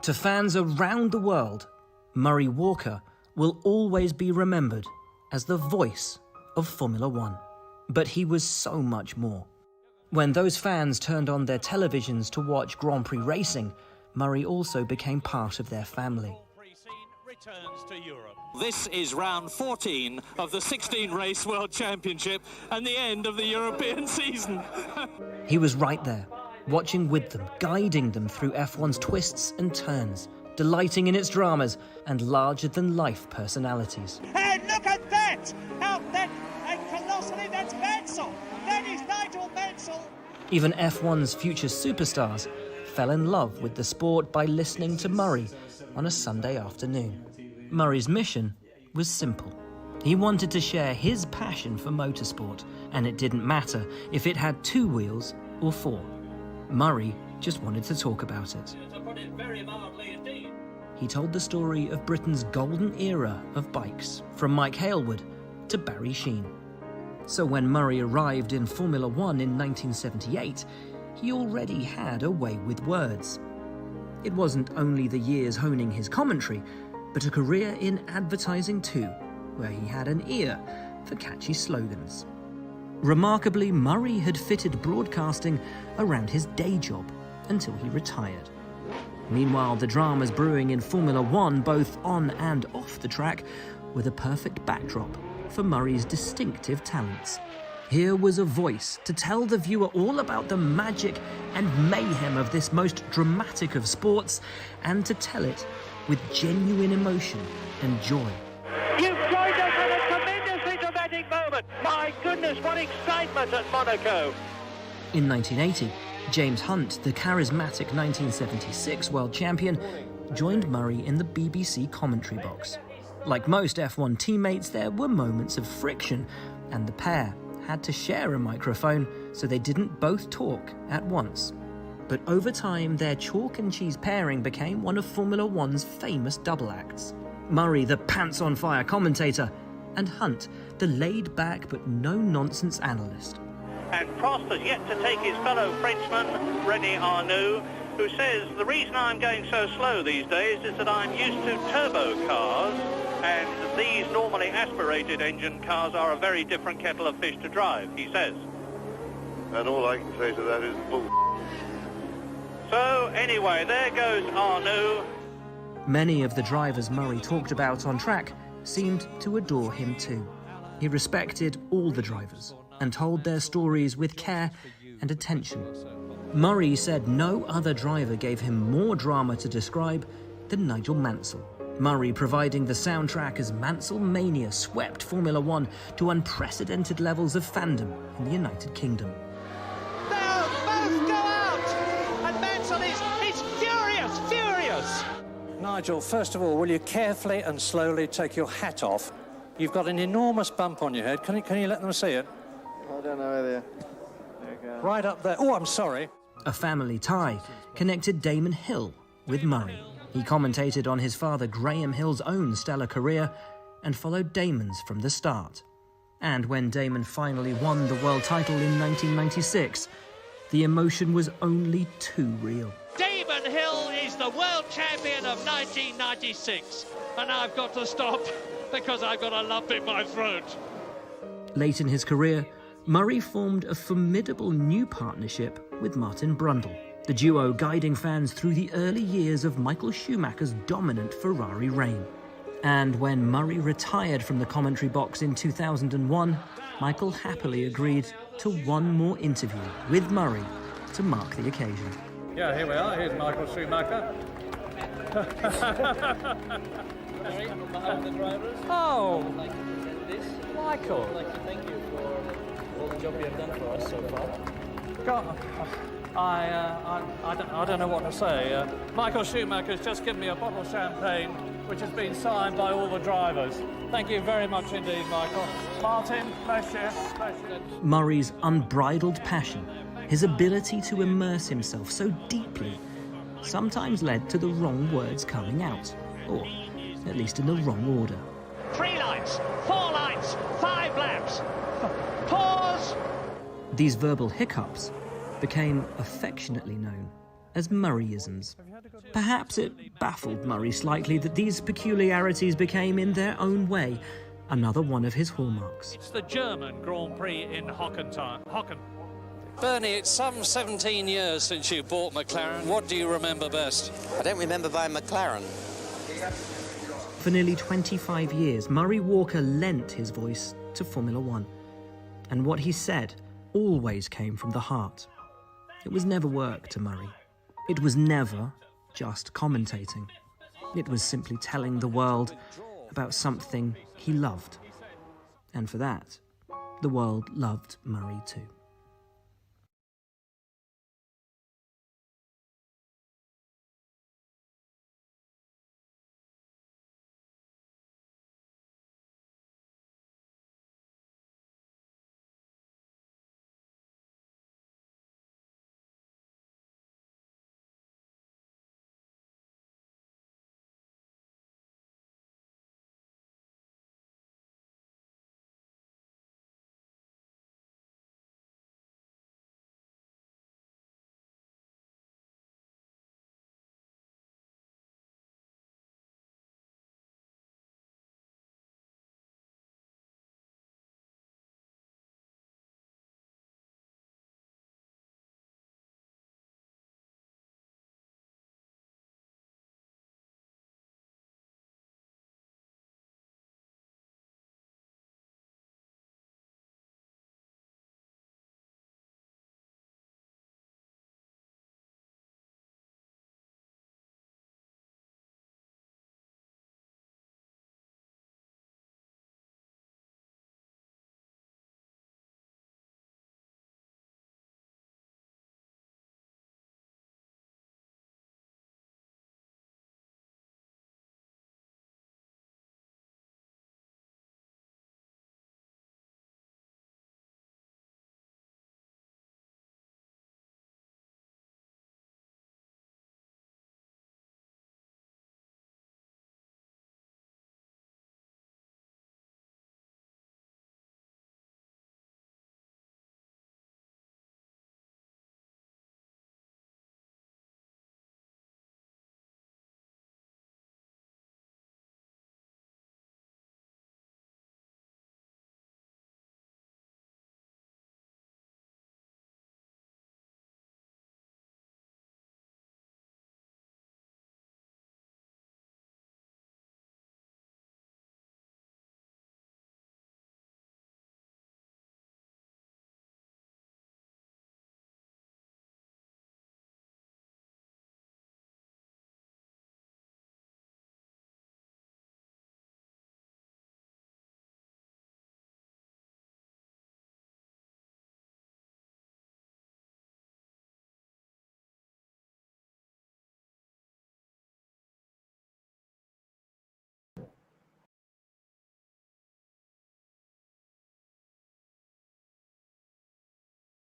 To fans around the world, Murray Walker will always be remembered as the voice of Formula One. But he was so much more. When those fans turned on their televisions to watch Grand Prix racing, Murray also became part of their family. This is round 14 of the 16-race World Championship and the end of the European season. He was right there, watching with them, guiding them through F1's twists and turns, delighting in its dramas and larger-than-life personalities. Hey, look at that! How that and colossally, that's Mansell! That is Nigel Mansell! Even F1's future superstars fell in love with the sport by listening to Murray on a Sunday afternoon. Murray's mission was simple. He wanted to share his passion for motorsport, and it didn't matter if it had 2 wheels or 4. Murray just wanted to talk about it. He told the story of Britain's golden era of bikes, from Mike Hailwood to Barry Sheene. So when Murray arrived in Formula One in 1978, he already had a way with words. It wasn't only the years honing his commentary, but a career in advertising too, where he had an ear for catchy slogans. Remarkably, Murray had fitted broadcasting around his day job until he retired. Meanwhile, the dramas brewing in Formula One, both on and off the track, were the perfect backdrop for Murray's distinctive talents. Here was a voice to tell the viewer all about the magic and mayhem of this most dramatic of sports, and to tell it with genuine emotion and joy. You've joined us at a tremendously dramatic moment! My goodness, what excitement at Monaco! In 1980, James Hunt, the charismatic 1976 world champion, joined Murray in the BBC commentary box. Like most F1 teammates, there were moments of friction, and the pair had to share a microphone so they didn't both talk at once. But over time, their chalk and cheese pairing became one of Formula One's famous double acts. Murray, the pants-on-fire commentator, and Hunt, the laid-back but no-nonsense analyst. And Prost has yet to take his fellow Frenchman, René Arnoux, who says, the reason I'm going so slow these days is that I'm used to turbo cars, and these normally aspirated engine cars are a very different kettle of fish to drive, he says. And all I can say to that is bull. So anyway, there goes Arnoux. Many of the drivers Murray talked about on track seemed to adore him too. He respected all the drivers and told their stories with care and attention. Murray said no other driver gave him more drama to describe than Nigel Mansell. Murray providing the soundtrack as Mansell Mania swept Formula One to unprecedented levels of fandom in the United Kingdom. They'll both go out! And Mansell is furious! Nigel, first of all, will you carefully and slowly take your hat off? You've got an enormous bump on your head. Can you let them see it? I don't know whether. There you go. Right up there. Oh, I'm sorry. A family tie connected Damon Hill with Murray. He commentated on his father Graham Hill's own stellar career and followed Damon's from the start. And when Damon finally won the world title in 1996, the emotion was only too real. Damon Hill is the world champion of 1996, and I've got to stop because I've got a lump in my throat. Late in his career, Murray formed a formidable new partnership with Martin Brundle, the duo guiding fans through the early years of Michael Schumacher's dominant Ferrari reign. And when Murray retired from the commentary box in 2001, Michael happily agreed to one more interview with Murray to mark the occasion. Yeah, here we are. Here's Michael Schumacher. Oh, Michael. I'd like to thank you for all the job you have done for us so far. God, I don't know what to say. Michael Schumacher's just given me a bottle of champagne, which has been signed by all the drivers. Thank you very much indeed, Michael. Martin, bless you. Bless you. Murray's unbridled passion, his ability to immerse himself so deeply, sometimes led to the wrong words coming out, or at least in the wrong order. 3 lights, 4 lights, 5 laps. Pause! These verbal hiccups became affectionately known as Murrayisms. Perhaps it baffled Murray slightly that these peculiarities became, in their own way, another one of his hallmarks. It's the German Grand Prix in Hocken. Bernie, it's some 17 years since you bought McLaren. What do you remember best? I don't remember buying McLaren. For nearly 25 years, Murray Walker lent his voice to Formula One. And what he said always came from the heart. It was never work to Murray. It was never just commentating. It was simply telling the world about something he loved. And for that, the world loved Murray too.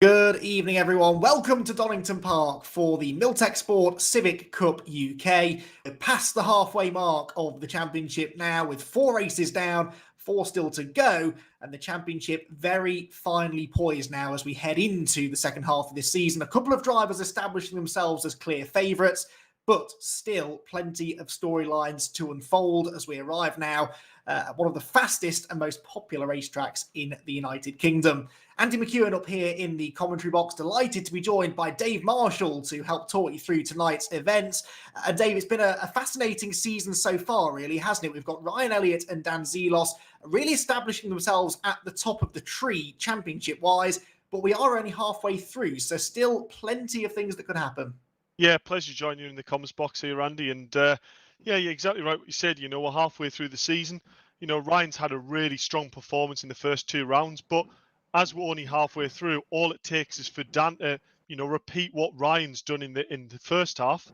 Good evening, everyone. Welcome to Donington Park for the Milltek Sport Civic Cup UK. We're past the halfway mark of the championship now, with 4 races down, 4 still to go, and the championship very finely poised now as we head into the second half of this season. A couple of drivers establishing themselves as clear favourites, but still plenty of storylines to unfold as we arrive now at one of the fastest and most popular racetracks in the United Kingdom. Andy McEwen up here in the commentary box, delighted to be joined by Dave Marshall to help talk you through tonight's events. And Dave, it's been a fascinating season so far, really, hasn't it? We've got Ryan Elliott and Dan Zelos really establishing themselves at the top of the tree championship-wise, but we are only halfway through, so still plenty of things that could happen. Yeah, pleasure joining you in the comms box here, Andy. And yeah, you're exactly right what you said. You know, we're halfway through the season. You know, Ryan's had a really strong performance in the first 2 rounds, but as we're only halfway through, all it takes is for Dan to, you know, repeat what Ryan's done in the first half,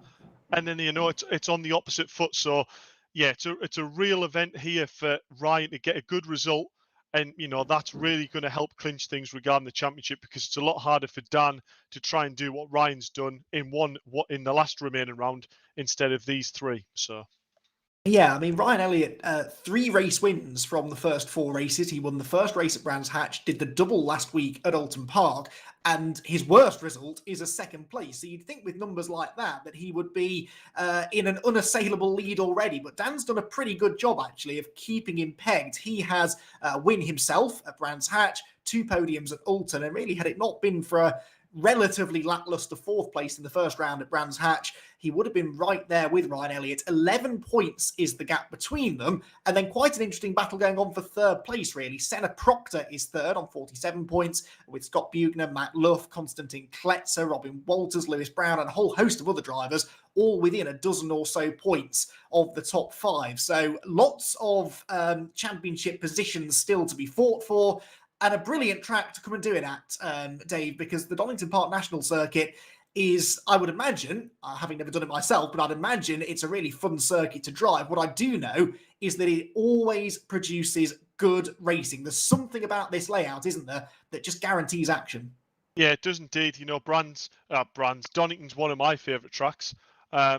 and then, you know, it's on the opposite foot. So yeah, it's a real event here for Ryan to get a good result, and you know that's really going to help clinch things regarding the championship, because it's a lot harder for Dan to try and do what Ryan's done in the last remaining round instead of these 3. So Yeah, I mean, Ryan Elliott, 3 race wins from the first 4 races. He won the first race at Brands Hatch, did the double last week at Alton Park, and his worst result is a second place. So you'd think with numbers like that he would be in an unassailable lead already. But Dan's done a pretty good job, actually, of keeping him pegged. He has win himself at Brands Hatch, 2 podiums at Alton, and really, had it not been for a relatively lacklustre 4th place in the first round at Brands Hatch, he would have been right there with Ryan Elliott. 11 points is the gap between them. And then quite an interesting battle going on for 3rd place, really. Senna Proctor is 3rd on 47 points, with Scott Bugner, Matt Luff, Konstantin Kletzer, Robin Walters, Lewis Brown, and a whole host of other drivers, all within a dozen or so points of the top 5. So lots of championship positions still to be fought for. And a brilliant track to come and do it at, Dave, because the Donington Park National Circuit is, I would imagine, having never done it myself, but I'd imagine it's a really fun circuit to drive. What I do know is that it always produces good racing. There's something about this layout, isn't there, that just guarantees action. Yeah, it does indeed. You know, Donington's one of my favourite tracks.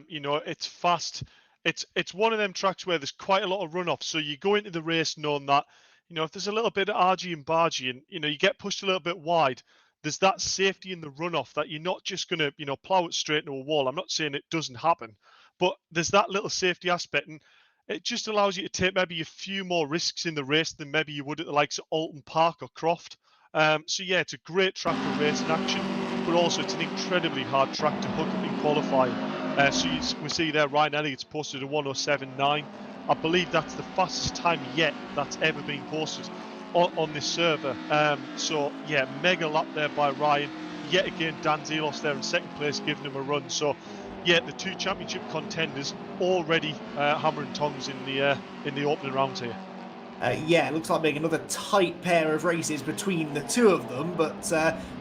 You know, it's fast. It's one of them tracks where there's quite a lot of runoff. So you go into the race knowing that, you know, if there's a little bit of argy and bargy and, you know, you get pushed a little bit wide, there's that safety in the runoff that you're not just going to, you know, plough it straight into a wall. I'm not saying it doesn't happen, but there's that little safety aspect. And it just allows you to take maybe a few more risks in the race than maybe you would at the likes of Alton Park or Croft. So yeah, it's a great track for racing action, but also it's an incredibly hard track to hook up in qualifying. So we see there Ryan Elliott's posted a 1:07.9. I believe that's the fastest time yet that's ever been posted on this server. So yeah, mega lap there by Ryan. Yet again, Dan Zelos there in 2nd place, giving him a run. So yeah, the 2 championship contenders already hammer and tongs in the opening rounds here. Yeah, it looks like being another tight pair of races between the 2 of them, but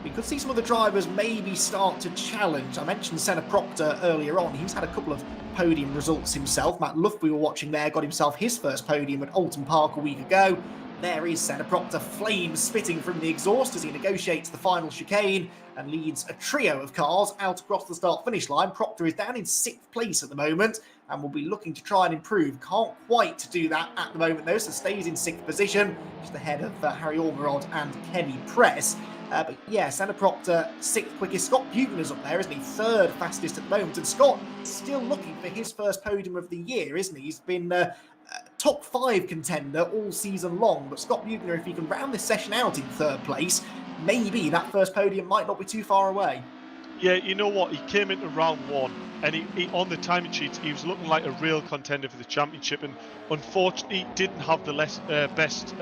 we could see some of the drivers maybe start to challenge. I mentioned Senna Proctor earlier on. He's had a couple of podium results himself. Matt Luff, we were watching there, got himself his first podium at Alton Park a week ago. There is Senna Proctor, flames spitting from the exhaust as he negotiates the final chicane and leads a trio of cars out across the start-finish line. Proctor is down in 6th place at the moment and will be looking to try and improve. Can't quite do that at the moment, though, so stays in 6th position, just ahead of Harry Ormerod and Kenny Press. But yeah, Senna Proctor, 6th quickest. Scott Bugner's up there, isn't he? 3rd fastest at the moment. And Scott still looking for his first podium of the year, isn't he? He's been top 5 contender all season long. But Scott Bugner, if he can round this session out in 3rd place, maybe that first podium might not be too far away. Yeah, you know what? He came into round 1 and he on the timing sheets, he was looking like a real contender for the championship, and unfortunately didn't have the best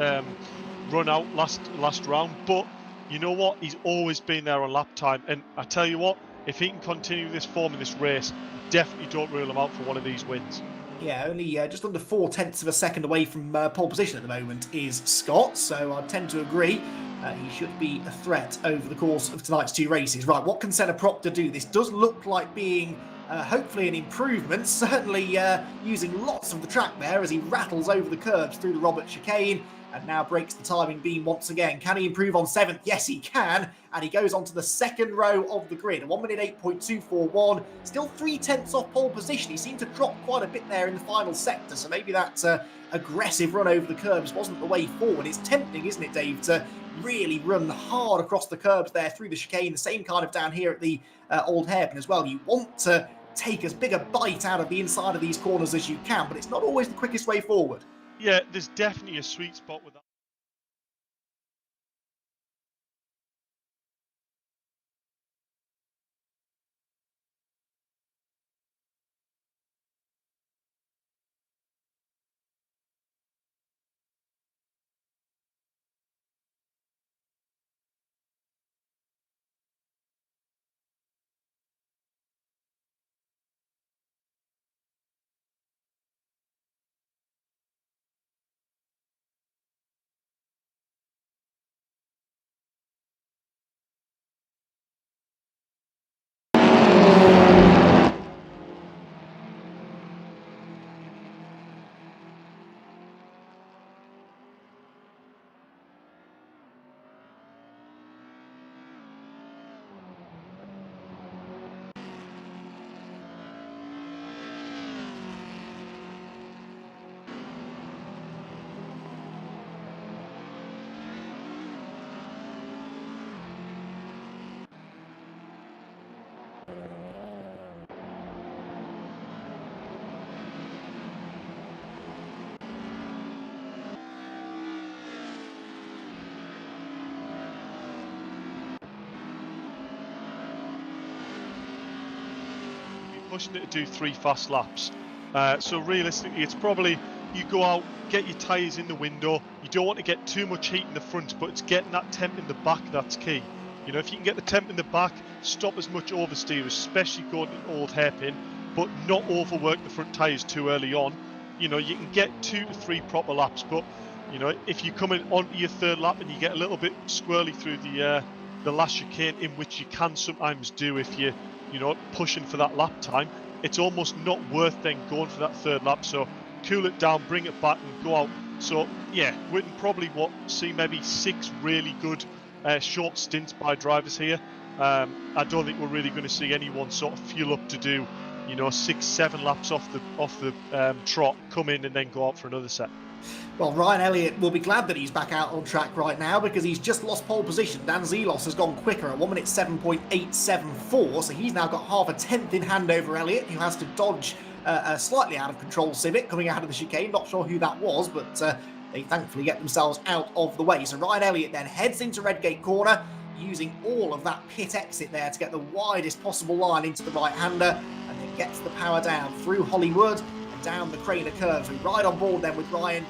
run out last round. But you know what? He's always been there on lap time, and I tell you what, if he can continue this form in this race, definitely don't rule him out for one of these wins. Yeah, only just under 0.4 of a second away from pole position at the moment is Scott, so I tend to agree. He should be a threat over the course of tonight's 2 races. Right, what can Senna Proctor do? This does look like being hopefully an improvement, certainly using lots of the track there as he rattles over the curbs through the Robert chicane and now breaks the timing beam once again. Can he improve on 7th? Yes, he can. And he goes on to the 2nd row of the grid. A 1 minute 8.241. Still 3/10 off pole position. He seemed to drop quite a bit there in the final sector. So maybe that aggressive run over the curbs wasn't the way forward. It's tempting, isn't it, Dave, to really run hard across the curbs there through the chicane. The same kind of down here at the Old Hairpin as well. You want to take as big a bite out of the inside of these corners as you can, but it's not always the quickest way forward. Yeah, there's definitely a sweet spot with that. pushing it to do 3 fast laps. So realistically, it's probably you go out, get your tyres in the window. You don't want to get too much heat in the front, but it's getting that temp in the back that's key. You know, if you can get the temp in the back, stop as much oversteer, especially going to old hairpin, but not overwork the front tyres too early on. You know, you can get 2 to 3 proper laps, but you know, if you come in onto your 3rd lap and you get a little bit squirrely through the last chicane, in which you can sometimes do if you're pushing for that lap time, it's almost not worth then going for that 3rd lap. So cool it down, bring it back, and go out. So yeah, we can probably see maybe 6 really good short stints by drivers here. I don't think we're really going to see anyone sort of fuel up to do 6-7 laps off the trot, come in and then go out for another set. Well, Ryan Elliott will be glad that he's back out on track right now, because he's just lost pole position. Dan Zelos has gone quicker at 1 minute 7.874, so he's now got half a tenth in hand over Elliott, who has to dodge a slightly out of control Civic coming out of the chicane. Not sure who that was, but they thankfully get themselves out of the way. So Ryan Elliott then heads into Redgate Corner, using all of that pit exit there to get the widest possible line into the right-hander, and then gets the power down through Hollywood and down the Craner curve. So right on board then with Ryan.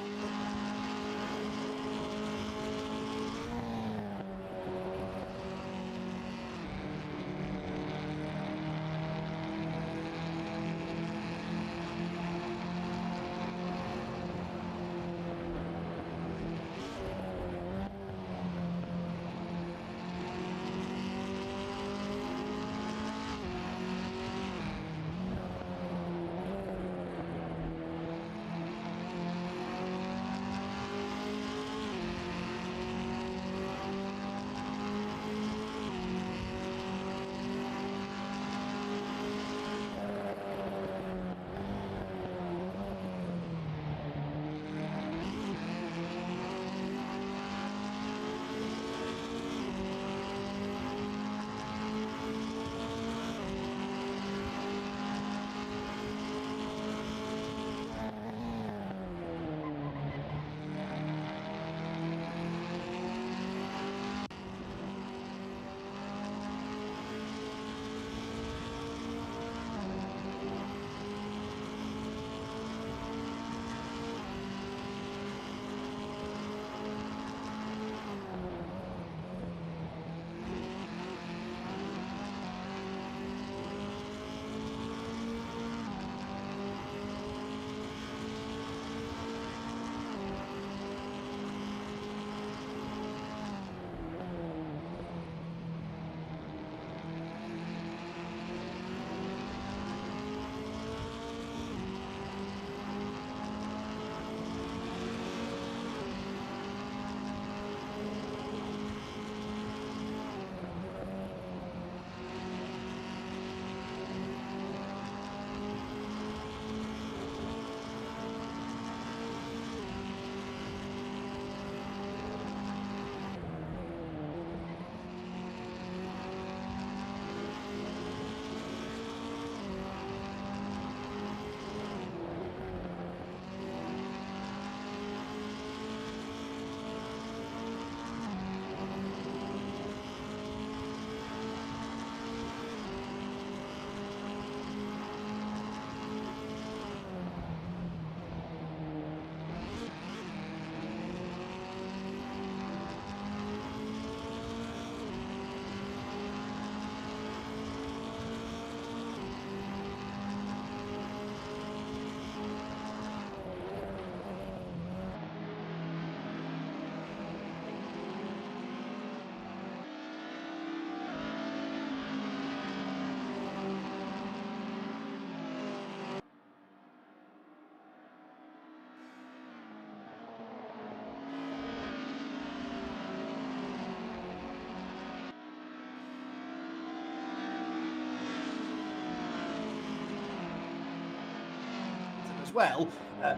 Well,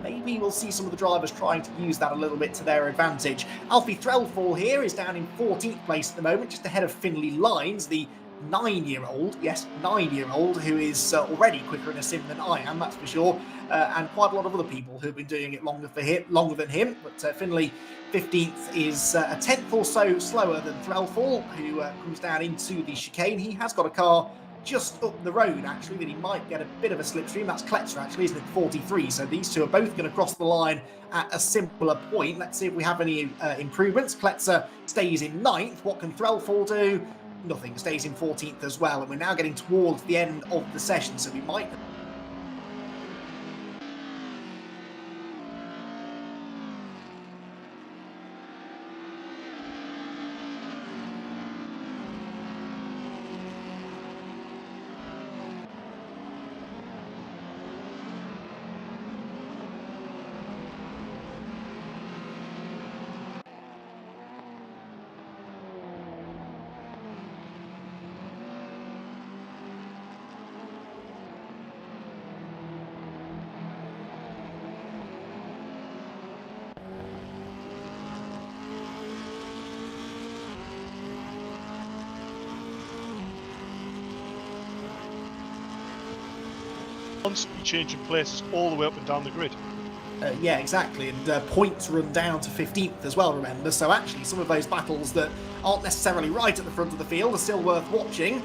maybe we'll see some of the drivers trying to use that a little bit to their advantage. Alfie Threlfall here is down in 14th place at the moment, just ahead of Finley Lines, the 9-year-old, yes, 9-year-old, who is already quicker in a sim than I am, that's for sure, and quite a lot of other people who've been doing it longer than him. But Finley 15th is a tenth or so slower than Threlfall, who comes down into the chicane. He has got a car just up the road, actually, that he might get a bit of a slipstream. That's Kletzer, actually, isn't it? 43. So these two are both going to cross the line at a similar point. Let's see if we have any improvements. Kletzer stays in 9th. What can Threlfall do? Nothing. Stays in 14th as well. And we're now getting towards the end of the session, so we might... Constantly changing places all the way up and down the grid. Yeah, exactly, and points run down to 15th as well, remember, so actually some of those battles that aren't necessarily right at the front of the field are still worth watching.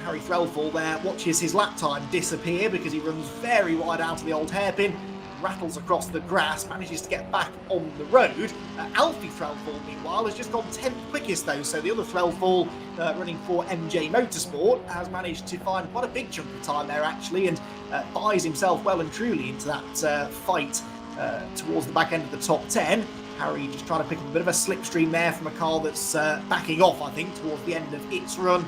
Harry Threlfall there watches his lap time disappear because he runs very wide out of the old hairpin, rattles across the grass, manages to get back on the road. Alfie Threlfall, meanwhile, has just gone 10th quickest though, so the other Threlfall running for MJ Motorsport has managed to find quite a big chunk of time there actually, and buys himself well and truly into that fight towards the back end of the top 10. Harry just trying to pick up a bit of a slipstream there from a car that's backing off, I think, towards the end of its run.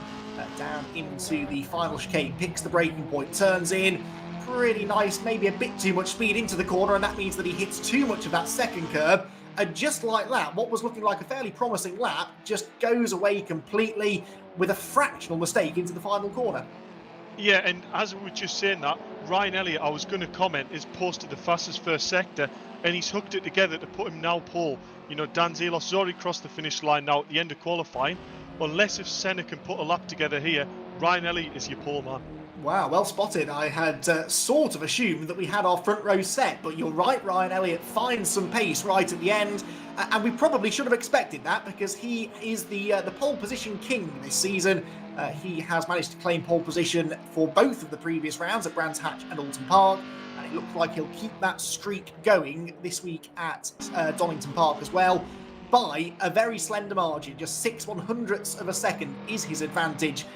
Down into the final chicane, picks the braking point, turns in. Pretty nice, maybe a bit too much speed into the corner, and that means that he hits too much of that second curb. And just like that, what was looking like a fairly promising lap just goes away completely with a fractional mistake into the final corner. Yeah, and as we were just saying that, Ryan Elliott, I was going to comment, is posted the fastest first sector, and he's hooked it together to put him now pole. You know, Dan Zelos has already crossed the finish line now at the end of qualifying. Unless if Senna can put a lap together here, Ryan Elliott is your pole man. Wow, well spotted. I had sort of assumed that we had our front row set, but you're right, Ryan Elliott finds some pace right at the end, and we probably should have expected that because he is the pole position king this season. He has managed to claim pole position for both of the previous rounds at Brands Hatch and Alton Park, and it looks like he'll keep that streak going this week at Donington Park as well, by a very slender margin. Just 6/100ths of a second is his advantage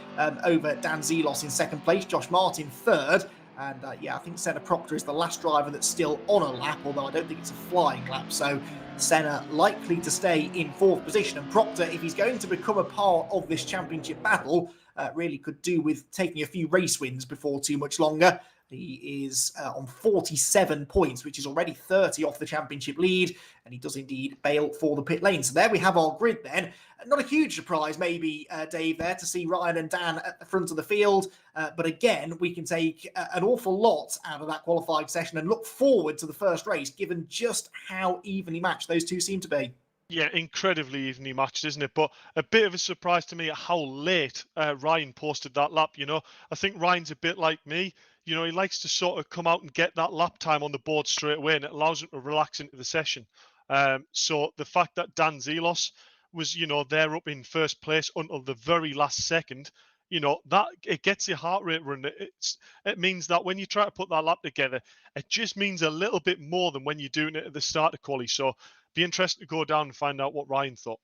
over Dan Zelos in second place, Josh Martin third, and yeah, I think Senna Proctor is the last driver that's still on a lap, although I don't think it's a flying lap, so Senna likely to stay in fourth position, and Proctor, if he's going to become a part of this championship battle, really could do with taking a few race wins before too much longer. He is on 47 points, which is already 30 off the championship lead, and he does indeed bail for the pit lane. So there we have our grid then. Not a huge surprise, maybe, Dave, there to see Ryan and Dan at the front of the field. But again, we can take an awful lot out of that qualifying session and look forward to the first race, given just how evenly matched those two seem to be. Yeah, incredibly evenly matched, isn't it? But a bit of a surprise to me at how late Ryan posted that lap. You know, I think Ryan's a bit like me. You know, he likes to sort of come out and get that lap time on the board straight away, and it allows him to relax into the session. So the fact that Dan Zelos was, you know, there up in first place until the very last second, you know, that it gets your heart rate running. It means that when you try to put that lap together, it just means a little bit more than when you're doing it at the start of quali. So be interested to go down and find out what Ryan thought.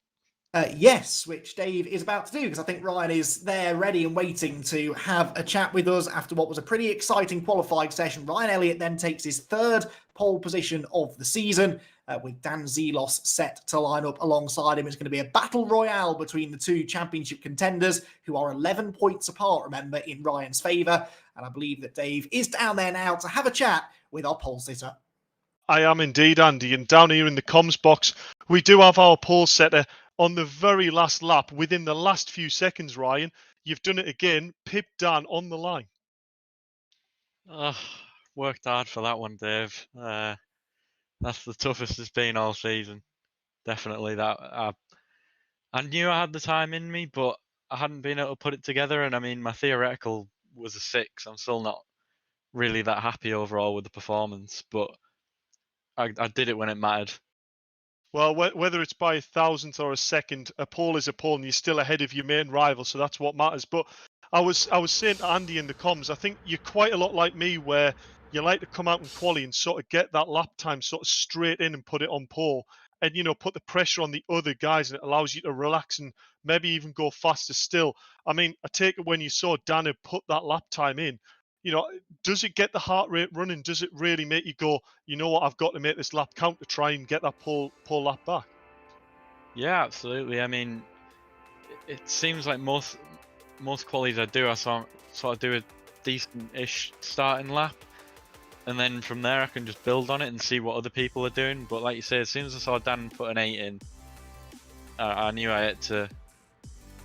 Yes, which Dave is about to do, because I think Ryan is there ready and waiting to have a chat with us after what was a pretty exciting qualifying session. Ryan Elliott then takes his third pole position of the season, with Dan Zelos set to line up alongside him. It's going to be a battle royale between the two championship contenders, who are 11 points apart, remember, in Ryan's favour. And I believe that Dave is down there now to have a chat with our pole sitter. I am indeed, Andy, and down here in the comms box, we do have our pole setter on the very last lap, within the last few seconds. Ryan, you've done it again. Pip Dan on the line. Worked hard for that one, Dave. That's the toughest it's been all season. Definitely that. I knew I had the time in me, but I hadn't been able to put it together. And I mean, my theoretical was a 6. I'm still not really that happy overall with the performance, but I did it when it mattered. Well, whether it's by a thousandth or a second, a pole is a pole, and you're still ahead of your main rival, so that's what matters. But I was saying to Andy in the comms, I think you're quite a lot like me, where you like to come out in quali and sort of get that lap time sort of straight in and put it on pole, and put the pressure on the other guys, and it allows you to relax and maybe even go faster still. I mean, I take it when you saw Dana put that lap time in, does it get the heart rate running? Does it really make you go, you know what, I've got to make this lap count to try and get that pole lap back? Yeah, absolutely. I mean, it seems like most qualies I sort of do a decent-ish starting lap, and then from there I can just build on it and see what other people are doing. But like you say, as soon as I saw Dan put an 8 in, I knew I had to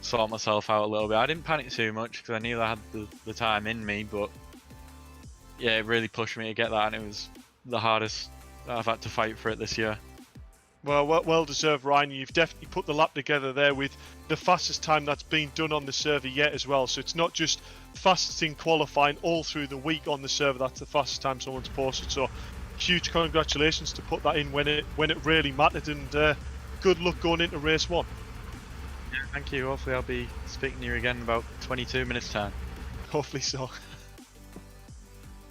sort myself out a little bit. I didn't panic too much because I knew I had the time in me, but yeah, it really pushed me to get that, and it was the hardest I've had to fight for it this year. Well deserved, Ryan. You've definitely put the lap together there with the fastest time that's been done on the server yet as well. So it's not just fastest in qualifying, all through the week on the server. That's the fastest time someone's posted. So huge congratulations to put that in when it really mattered, and good luck going into race 1. Yeah, thank you. Hopefully I'll be speaking to you again in about 22 minutes time. Hopefully so.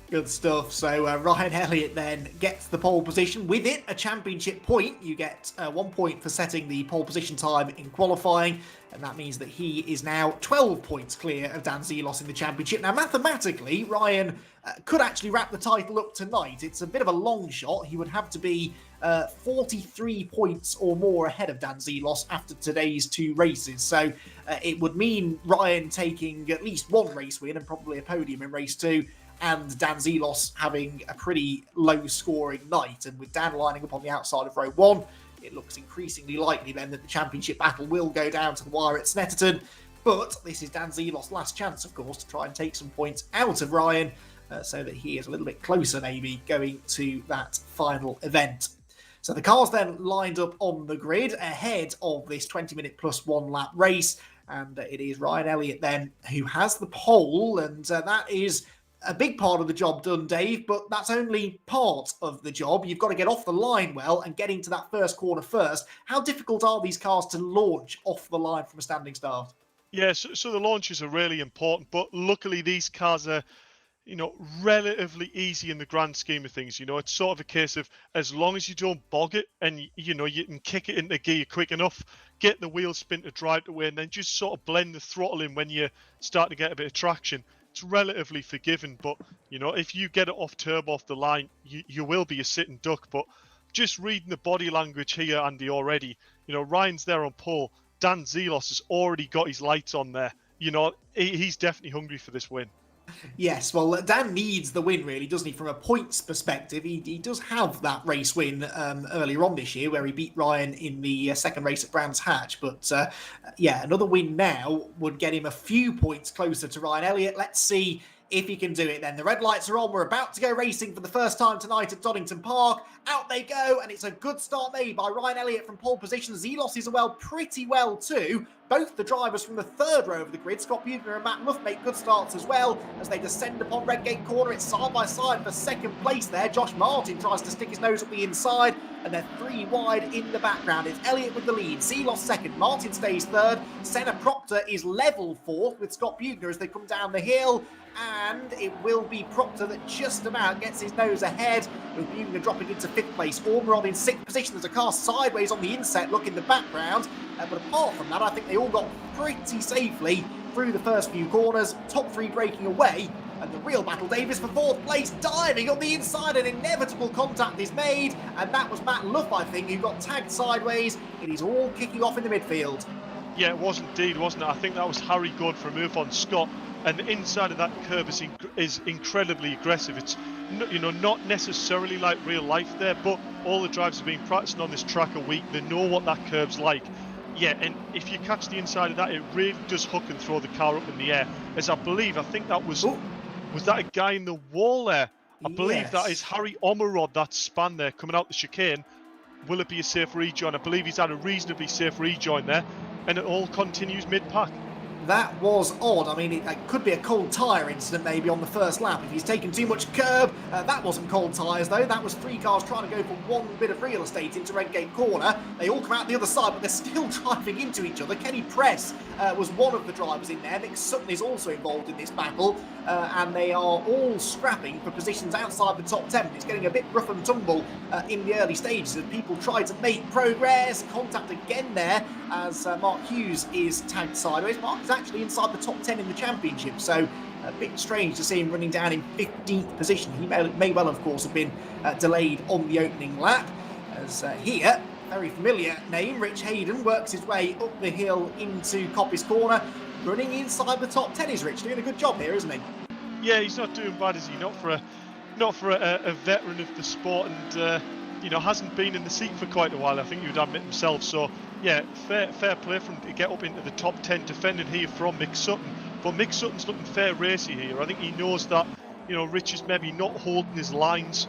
Good stuff. So Ryan Elliott then gets the pole position. With it, a championship point. You get 1 point for setting the pole position time in qualifying, and that means that he is now 12 points clear of Dan Zelos in the championship. Now, mathematically, Ryan could actually wrap the title up tonight. It's a bit of a long shot. He would have to be 43 points or more ahead of Dan Zelos after today's 2 races. So it would mean Ryan taking at least 1 race win and probably a podium in race 2, and Dan Zelos having a pretty low-scoring night. And with Dan lining up on the outside of row 1, it looks increasingly likely then that the championship battle will go down to the wire at Snetterton. But this is Dan Zelos' last chance, of course, to try and take some points out of Ryan, so that he is a little bit closer, maybe, going to that final event. So the cars then lined up on the grid ahead of this 20-minute plus 1 lap race, and it is Ryan Elliott then who has the pole, and that is a big part of the job done, Dave, but that's only part of the job. You've got to get off the line well and get into that first corner first. How difficult are these cars to launch off the line from a standing start? Yeah, so the launches are really important, but luckily these cars are, relatively easy in the grand scheme of things. It's sort of a case of, as long as you don't bog it and, you can kick it into gear quick enough, get the wheel spin to drive it away, and then just sort of blend the throttle in when you start to get a bit of traction. It's relatively forgiving, but if you get it off turbo off the line, you will be a sitting duck. But just reading the body language here, Andy, already, Ryan's there on pole. Dan Zelos has already got his lights on there. He's definitely hungry for this win. Yes, well, Dan needs the win, really, doesn't he? From a points perspective, he does have that race win earlier on this year, where he beat Ryan in the second race at Brands Hatch. But yeah, another win now would get him a few points closer to Ryan Elliott. Let's see if he can do it then. The red lights are on. We're about to go racing for the first time tonight at Donington Park. Out they go, and it's a good start made by Ryan Elliott from pole position. Zelos is pretty well too. Both the drivers from the third row of the grid, Scott Bugner and Matt Luff, make good starts as well as they descend upon Redgate Corner. It's side by side for second place there. Josh Martin tries to stick his nose up the inside, and they're 3 wide in the background. It's Elliott with the lead, Zelos second, Martin stays third. Senna Proctor is level fourth with Scott Bugner as they come down the hill, and it will be Proctor that just about gets his nose ahead, with Bugner dropping into 5th place. Ormerod in 6th position. There's a car sideways on the inset look in the background, but apart from that, I think they all got pretty safely through the first few corners. Top 3 breaking away, and the real battle, Davis, for 4th place, diving on the inside. An inevitable contact is made, and that was Matt Luff, I think, who got tagged sideways. It is all kicking off in the midfield. Yeah, it was indeed, wasn't it? I think that was Harry going for a move on Scott, and the inside of that curve is incredibly aggressive. It's not necessarily like real life there, but all the drivers have been practicing on this track a week. They know what that curve's like. Yeah, and if you catch the inside of that, it really does hook and throw the car up in the air. As I think that was that a guy in the wall there? I believe that is Harry Ormerod, that span there coming out the chicane. Will it be a safe rejoin? I believe he's had a reasonably safe rejoin there, and it all continues mid-pack. That was odd. I mean, it could be a cold tyre incident maybe on the first lap. If he's taken too much curb, that wasn't cold tyres though. That was 3 cars trying to go for one bit of real estate into Redgate Corner. They all come out the other side, but they're still driving into each other. Kenny Press was one of the drivers in there. Nick Sutton is also involved in this battle, and they are all scrapping for positions outside the top 10. It's getting a bit rough and tumble in the early stages as people try to make progress. Contact again there as Mark Hughes is tagged sideways. Mark is actually inside the top 10 in the championship, so a bit strange to see him running down in 15th position. He may well, of course, have been delayed on the opening lap, as here, very familiar name, Rich Hayden, works his way up the hill into Coppice Corner, running inside the top 10. Is Rich doing a good job here, isn't he? Yeah, he's not doing bad, is he? Not for a veteran of the sport, and hasn't been in the seat for quite a while, I think you'd admit himself. So yeah, fair play for him to get up into the top 10, defended here from Mick Sutton. But Mick Sutton's looking fair racy here. I think he knows that Rich is maybe not holding his lines,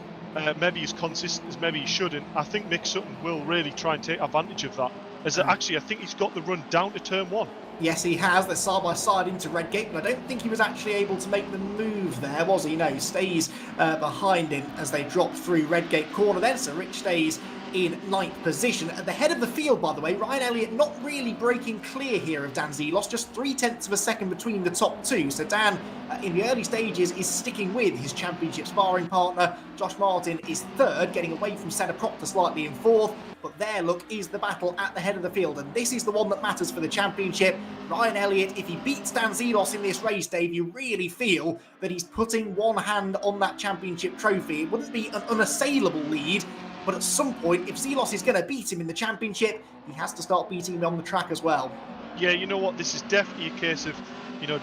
maybe as consistent as maybe he should, and I think Mick Sutton will really try and take advantage of that. Actually, I think he's got the run down to turn 1. Yes, he has. They're side by side into Redgate, but I don't think he was actually able to make the move there, was he? No, he stays behind him as they drop through Redgate Corner then, so Rich stays in 9th position. At the head of the field, by the way, Ryan Elliott not really breaking clear here of Dan Zelos, just 0.3 of a second between the top 2. So Dan, in the early stages, is sticking with his championship sparring partner. Josh Martin is 3rd, getting away from Senna Proctor slightly in 4th. But there, look, is the battle at the head of the field, and this is the one that matters for the championship. Ryan Elliott, if he beats Dan Zelos in this race, Dave, you really feel that he's putting one hand on that championship trophy. It wouldn't be an unassailable lead, but at some point, if Zelos is going to beat him in the championship, he has to start beating him on the track as well. Yeah, you know what? This is definitely a case of,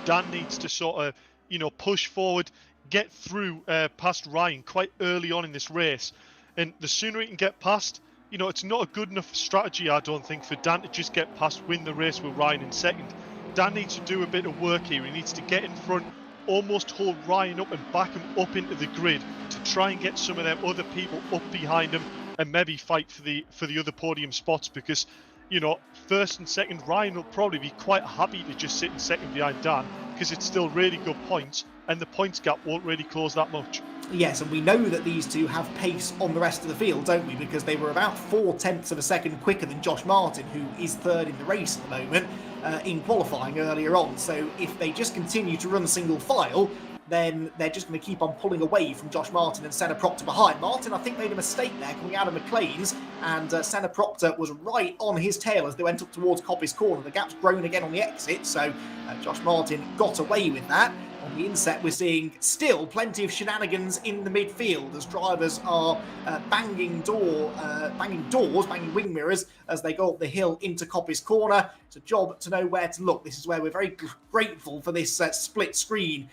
Dan needs to sort of, push forward, get through past Ryan quite early on in this race. And the sooner he can get past, it's not a good enough strategy, I don't think, for Dan to just get past, win the race with Ryan in 2nd. Dan needs to do a bit of work here. He needs to get in front, almost hold Ryan up and back him up into the grid to try and get some of them other people up behind him and maybe fight for the other podium spots, because 1st and 2nd, Ryan will probably be quite happy to just sit in 2nd behind Dan, because it's still really good points and the points gap won't really close that much. Yes, and we know that these two have pace on the rest of the field, don't we? Because they were about 0.4 of a second quicker than Josh Martin, who is 3rd in the race at the moment, in qualifying earlier on. So if they just continue to run single file, then they're just going to keep on pulling away from Josh Martin and Senna Proctor behind. Martin, I think, made a mistake there coming out of McLean's, and Senna Proctor was right on his tail as they went up towards Coppice Corner. The gap's grown again on the exit, so Josh Martin got away with that. On the inset, we're seeing still plenty of shenanigans in the midfield as drivers are banging wing mirrors as they go up the hill into Coppice Corner. It's a job to know where to look. This is where we're very grateful for this split screen.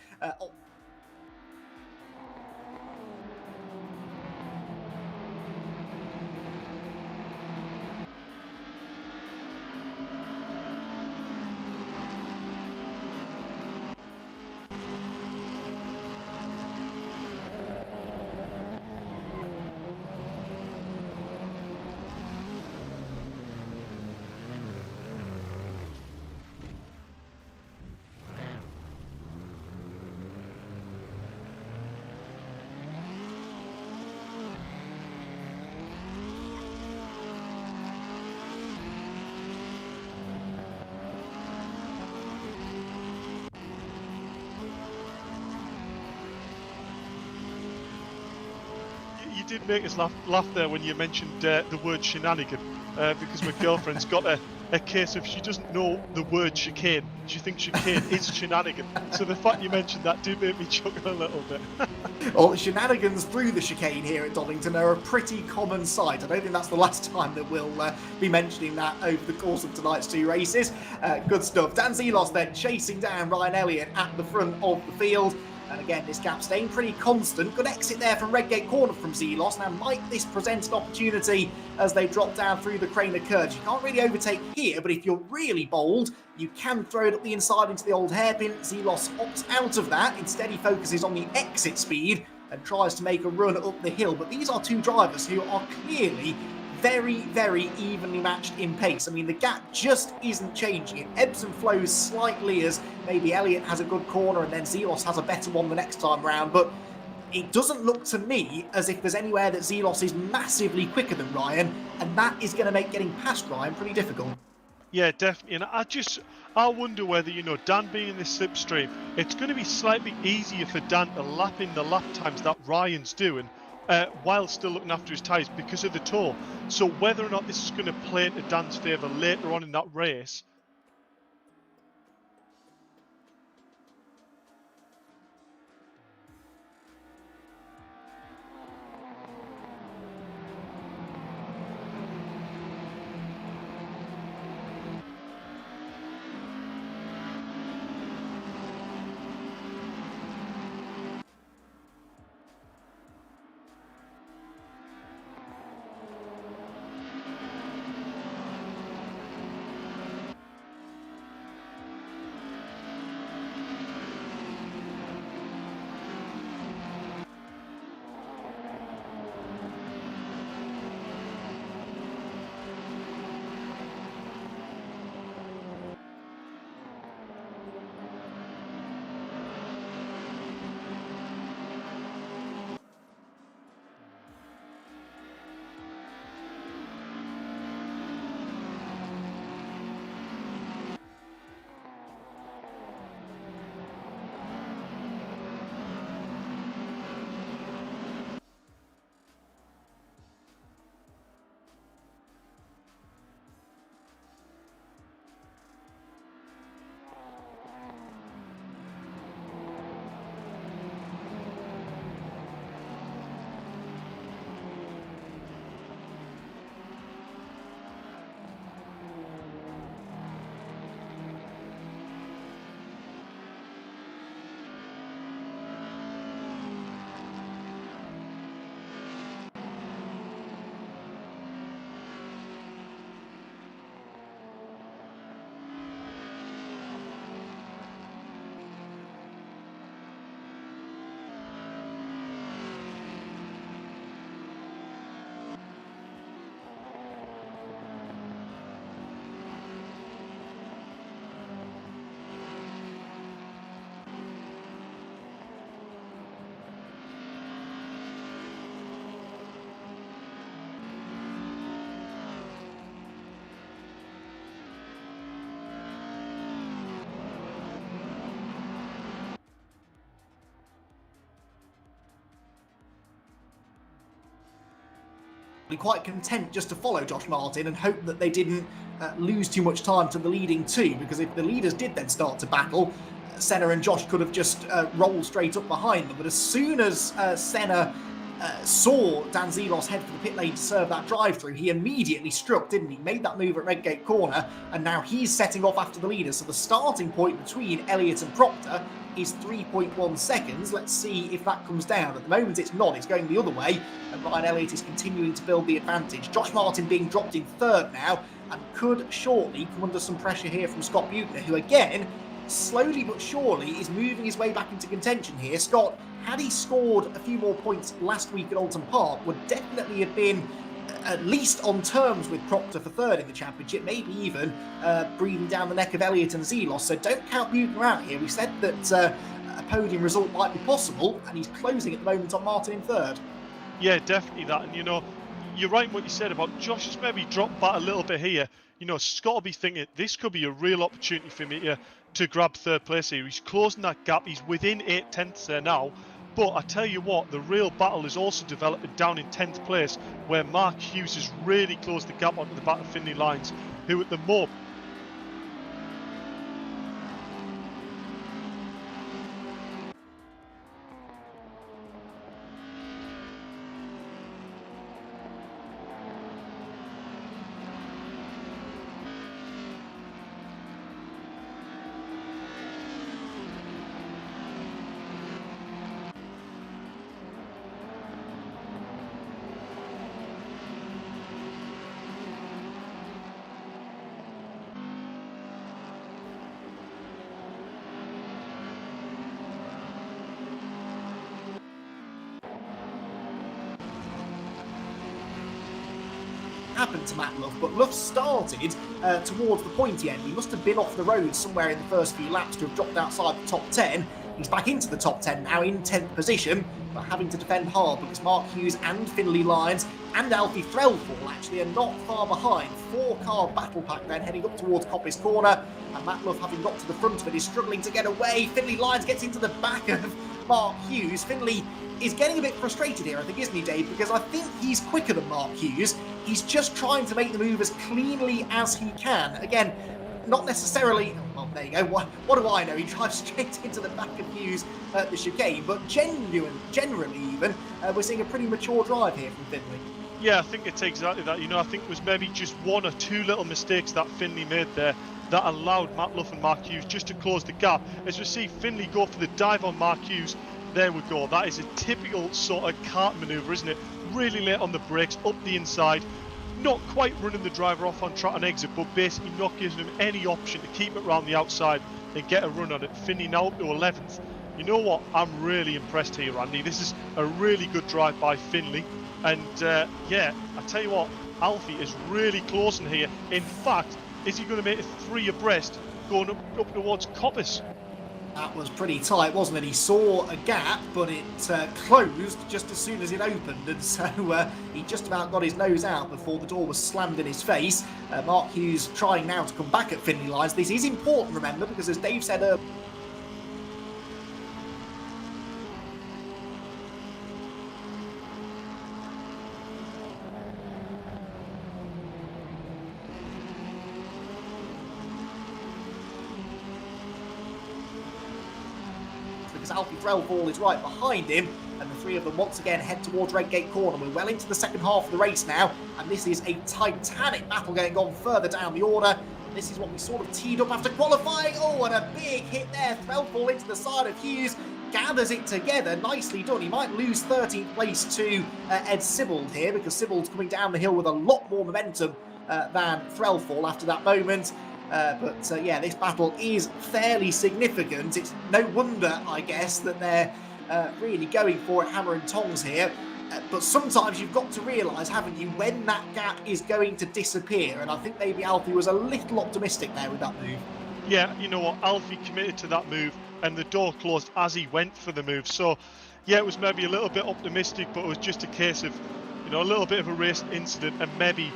You did make us laugh there when you mentioned the word shenanigan, because my girlfriend's got a case of she doesn't know the word chicane. She thinks chicane is shenanigan. So the fact you mentioned that did make me chuckle a little bit. Well, shenanigans through the chicane here at Donington are a pretty common sight. I don't think that's the last time that we'll be mentioning that over the course of tonight's 2 races. Good stuff. Dan Zelos then chasing down Ryan Elliott at the front of the field. And again, this gap staying pretty constant. Good exit there from Redgate Corner from Zelos. Now, might this present an opportunity as they drop down through the Craner curves? You can't really overtake here, but if you're really bold, you can throw it up the inside into the old hairpin. Zelos opts out of that. Instead, he focuses on the exit speed and tries to make a run up the hill. But these are two drivers who are clearly very, very evenly matched in pace. I mean, the gap just isn't changing. It ebbs and flows slightly as maybe Elliott has a good corner and then Zelos has a better one the next time round, but it doesn't look to me as if there's anywhere that Zelos is massively quicker than Ryan, and that is going to make getting past Ryan pretty difficult. Yeah, definitely. And I wonder whether, Dan being in this slipstream, it's going to be slightly easier for Dan to lap in the lap times that Ryan's doing, while still looking after his tyres because of the tow. So whether or not this is going to play into Dan's favour later on in that race. Quite content just to follow Josh Martin and hope that they didn't lose too much time to the leading two, because if the leaders did then start to battle, Senna and Josh could have just rolled straight up behind them. But as soon as Senna saw Dan Zelos head for the pit lane to serve that drive-through, he immediately struck, didn't he? Made that move at Redgate Corner, and now he's setting off after the leaders. So the starting point between Elliott and Proctor is 3.1 seconds. Let's see if that comes down. At the moment it's not, it's going the other way, and Ryan Elliott is continuing to build the advantage. Josh Martin being dropped in third now, and could shortly come under some pressure here from Scott Buechner, who again, slowly but surely, is moving his way back into contention here. Scott, had he scored a few more points last week at Alton Park, would definitely have been at least on terms with Proctor for third in the championship, maybe even breathing down the neck of Elliott and Zelos. So don't count Buechner out here. We said that a podium result might be possible, and he's closing at the moment on Martin in third. Yeah, definitely that. And you're right in what you said about Josh has maybe dropped back a little bit here. Scott will be thinking this could be a real opportunity for me to grab third place here. He's closing that gap. He's within 8/10 there now. But I tell you what, the real battle is also developing down in 10th place, where Mark Hughes has really closed the gap onto the back of Finley Lyons, who at the moment... happened to Matt Luff, but Luff started towards the pointy end. He must have been off the road somewhere in the first few laps to have dropped outside the top 10. He's back into the top 10 now in 10th position, but having to defend hard because Mark Hughes and Finlay Lyons and Alfie Threlfall actually are not far behind. 4-car battle pack then heading up towards Coppice Corner, and Matt Luff, having got to the front of it, is struggling to get away. Finlay Lyons gets into the back of Mark Hughes. Finlay is getting a bit frustrated here, I think, isn't he, Dave? Because I think he's quicker than Mark Hughes. He's just trying to make the move as cleanly as he can. Again, not necessarily, well, there you go, what do I know? He drives straight into the back of Hughes at the chicane, but generally even, we're seeing a pretty mature drive here from Finlay. Yeah, I think it's exactly that. I think it was maybe just one or two little mistakes that Finlay made there that allowed Matt Luff and Mark Hughes just to close the gap. As we see Finlay go for the dive on Mark Hughes, there we go. That is a typical sort of kart manoeuvre, isn't it? Really late on the brakes, up the inside. Not quite running the driver off on track and exit, but basically not giving him any option to keep it around the outside and get a run on it. Finlay now up to 11th. You know what? I'm really impressed here, Andy. This is a really good drive by Finlay. And yeah, I tell you what, Alfie is really closing here. In fact, is he going to make it 3 abreast going up towards Coppice? That was pretty tight, wasn't it? He saw a gap, but it closed just as soon as it opened, and so he just about got his nose out before the door was slammed in his face. Mark Hughes trying now to come back at Finlay Lyons. This is important, remember, because as Dave said earlier, because Alfie Threlfall is right behind him, and the three of them once again head towards Redgate Corner. We're well into the second half of the race now, and this is a titanic battle going on further down the order. This is what we sort of teed up after qualifying. Oh, and a big hit there. Threlfall into the side of Hughes, gathers it together. Nicely done. He might lose 13th place to Ed Sibbald here, because Sibbald's coming down the hill with a lot more momentum than Threlfall after that moment. But yeah, this battle is fairly significant. It's no wonder, I guess, that they're really going for it hammer and tongs here. But sometimes you've got to realise, haven't you, when that gap is going to disappear. And I think maybe Alfie was a little optimistic there with that move. Yeah, you know what, Alfie committed to that move and the door closed as he went for the move. So, yeah, it was maybe a little bit optimistic, but it was just a case of, a little bit of a race incident and maybe,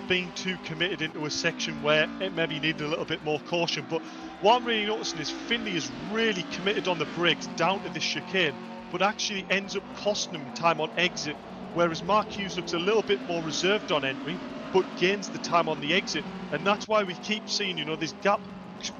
being too committed into a section where it maybe needed a little bit more caution. But what I'm really noticing is Finlay is really committed on the brakes down to the chicane, but actually ends up costing him time on exit, whereas Mark Hughes looks a little bit more reserved on entry, but gains the time on the exit. And that's why we keep seeing, this gap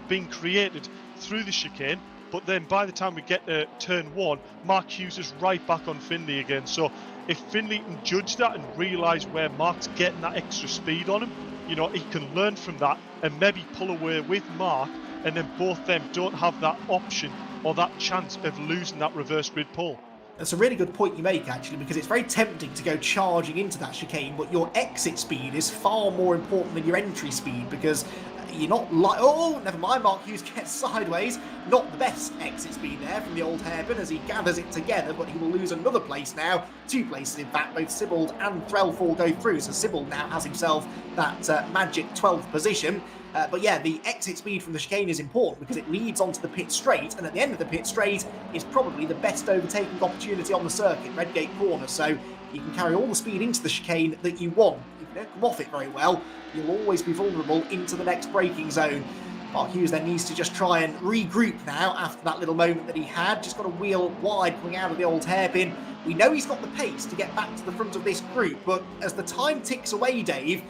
being created through the chicane, but then by the time we get to turn 1, Mark Hughes is right back on Finlay again. So if Finlay can judge that and realise where Mark's getting that extra speed on him, he can learn from that and maybe pull away with Mark, and then both them don't have that option or that chance of losing that reverse grid pull. That's a really good point you make, actually, because it's very tempting to go charging into that chicane, but your exit speed is far more important than your entry speed, because you're not like, oh, never mind, Mark Hughes gets sideways. Not the best exit speed there from the old hairpin as he gathers it together, but he will lose another place now. 2 places, in fact. Both Sibbald and Threlfall go through, so Sibbald now has himself that magic 12th position. But yeah, the exit speed from the chicane is important because it leads onto the pit straight, and at the end of the pit straight is probably the best overtaking opportunity on the circuit, Redgate Corner. So you can carry all the speed into the chicane that you want. If you don't come off it very well, you'll always be vulnerable into the next braking zone. Mark Hughes then needs to just try and regroup now after that little moment that he had. Just got to wheel wide coming out of the old hairpin. We know he's got the pace to get back to the front of this group, but as the time ticks away, Dave,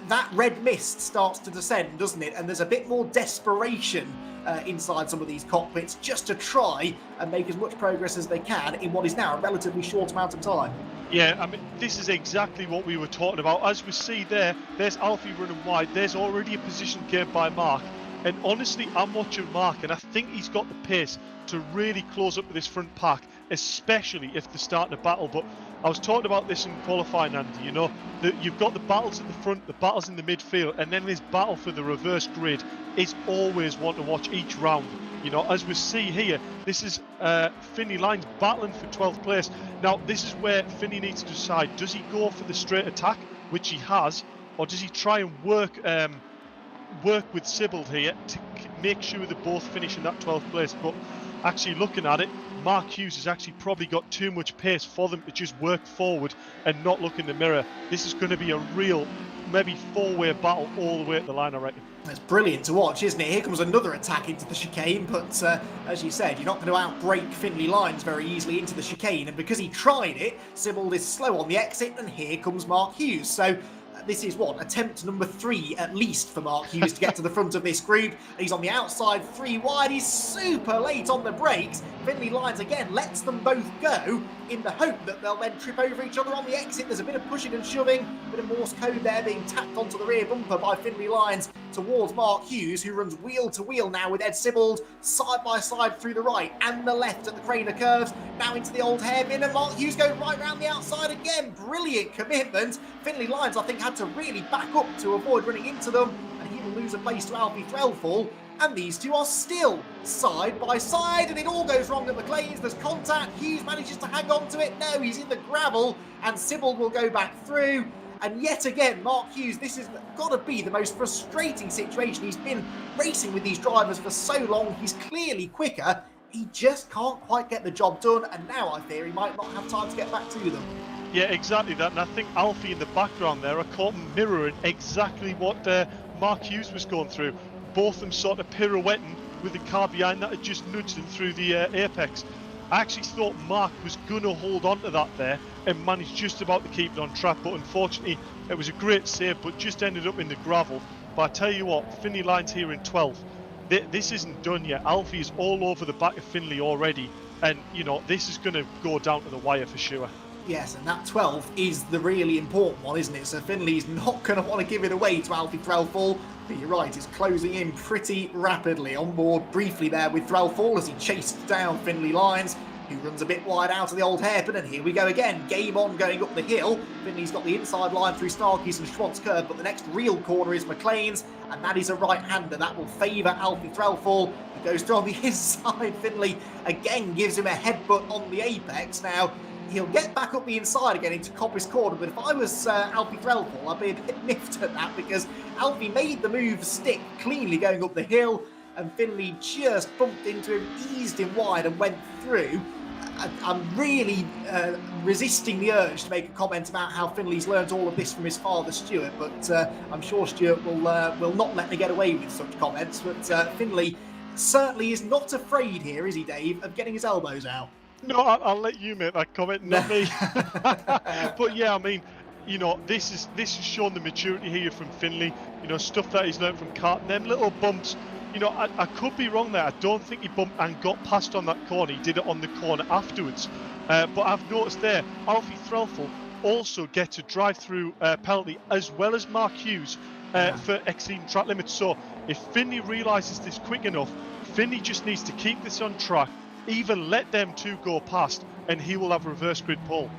that red mist starts to descend, doesn't it? And there's a bit more desperation inside some of these cockpits just to try and make as much progress as they can in what is now a relatively short amount of time. Yeah, I mean, this is exactly what we were talking about. As we see there's Alfie running wide. There's already a position gained by Mark. And honestly, I'm watching Mark, and I think he's got the pace to really close up with this front pack, especially if they're starting a battle. But I was talking about this in qualifying, Andy, that you've got the battles at the front, the battles in the midfield, and then this battle for the reverse grid is always one to watch each round. As we see here, this is Finlay Lyons battling for 12th place. Now, this is where Finlay needs to decide, does he go for the straight attack, which he has, or does he try and work with Sibbald here to make sure they both finish in that 12th place? But actually looking at it, Mark Hughes has actually probably got too much pace for them to just work forward and not look in the mirror. This is going to be a real, maybe 4-way battle all the way at the line, I reckon. It's brilliant to watch, isn't it? Here comes another attack into the chicane, but as you said, you're not going to outbreak Finley Lyons very easily into the chicane, and because he tried it, Sibbald is slow on the exit, and here comes Mark Hughes. So this is attempt number 3 at least for Mark Hughes to get to the front of this group. He's on the outside, 3 wide. He's super late on the brakes. Finley Lyons again lets them both go in the hope that they'll then trip over each other on the exit. There's a bit of pushing and shoving, a bit of Morse code there being tapped onto the rear bumper by Finley Lyons towards Mark Hughes, who runs wheel to wheel now with Ed Sibbald, side by side through the right and the left at the Craner curves, now into the old hairpin, and Mark Hughes going right round the outside again. Brilliant commitment. Finley Lyons, I think, had to really back up to avoid running into them, and he will lose a place to Alfie Threlfall. And these two are still side by side, and it all goes wrong at McLean's. There's contact. Hughes manages to hang on to it. No, he's in the gravel, and Sibbald will go back through. And yet again, Mark Hughes, this has got to be the most frustrating situation. He's been racing with these drivers for so long. He's clearly quicker. He just can't quite get the job done, and now I fear he might not have time to get back to them. Yeah, exactly that. And I think Alfie in the background there are caught mirroring exactly what Mark Hughes was going through. Both of them sort of pirouetting with the car behind that had just nudged them through the apex. I actually thought Mark was going to hold on to that there and managed just about to keep it on track, but unfortunately it was a great save, but just ended up in the gravel. But I tell you what, Finley Lyons here in 12th. This isn't done yet. Alfie is all over the back of Finley already, and this is going to go down to the wire for sure. Yes, and that 12th is the really important one, isn't it? So Finley's not going to want to give it away to Alfie Threlfall. But you're right, it's closing in pretty rapidly. On board briefly there with Threlfall as he chased down Finley Lyons, who runs a bit wide out of the old hairpin, and here we go again. Game on going up the hill. Finley's got the inside line through Snarky's and Schwant's curve, but the next real corner is McLean's, and that is a right-hander. That will favour Alfie Threlfall. He goes through on the inside. Finley again gives him a headbutt on the apex. Now, he'll get back up the inside again into Coppice Corner, but if I was Alfie Threlfall, I'd be a bit miffed at that, because Alfie made the move stick cleanly going up the hill, and Finley just bumped into him, eased him wide and went through. I'm really resisting the urge to make a comment about how Finley's learnt all of this from his father, Stuart, but I'm sure Stuart will not let me get away with such comments. But Finley certainly is not afraid here, is he, Dave, of getting his elbows out? No, I'll let you make that comment, not me. But yeah, I mean, this is showing the maturity here from Finley. Stuff that he's learned from karting. Them little bumps. I could be wrong there. I don't think he bumped and got past on that corner. He did it on the corner afterwards. But I've noticed there, Alfie Threlfall also gets a drive-through penalty as well as Mark Hughes for exceeding track limits. So if Finley realises this quick enough, Finley just needs to keep this on track. Even let them two go past, and he will have reverse grid pole.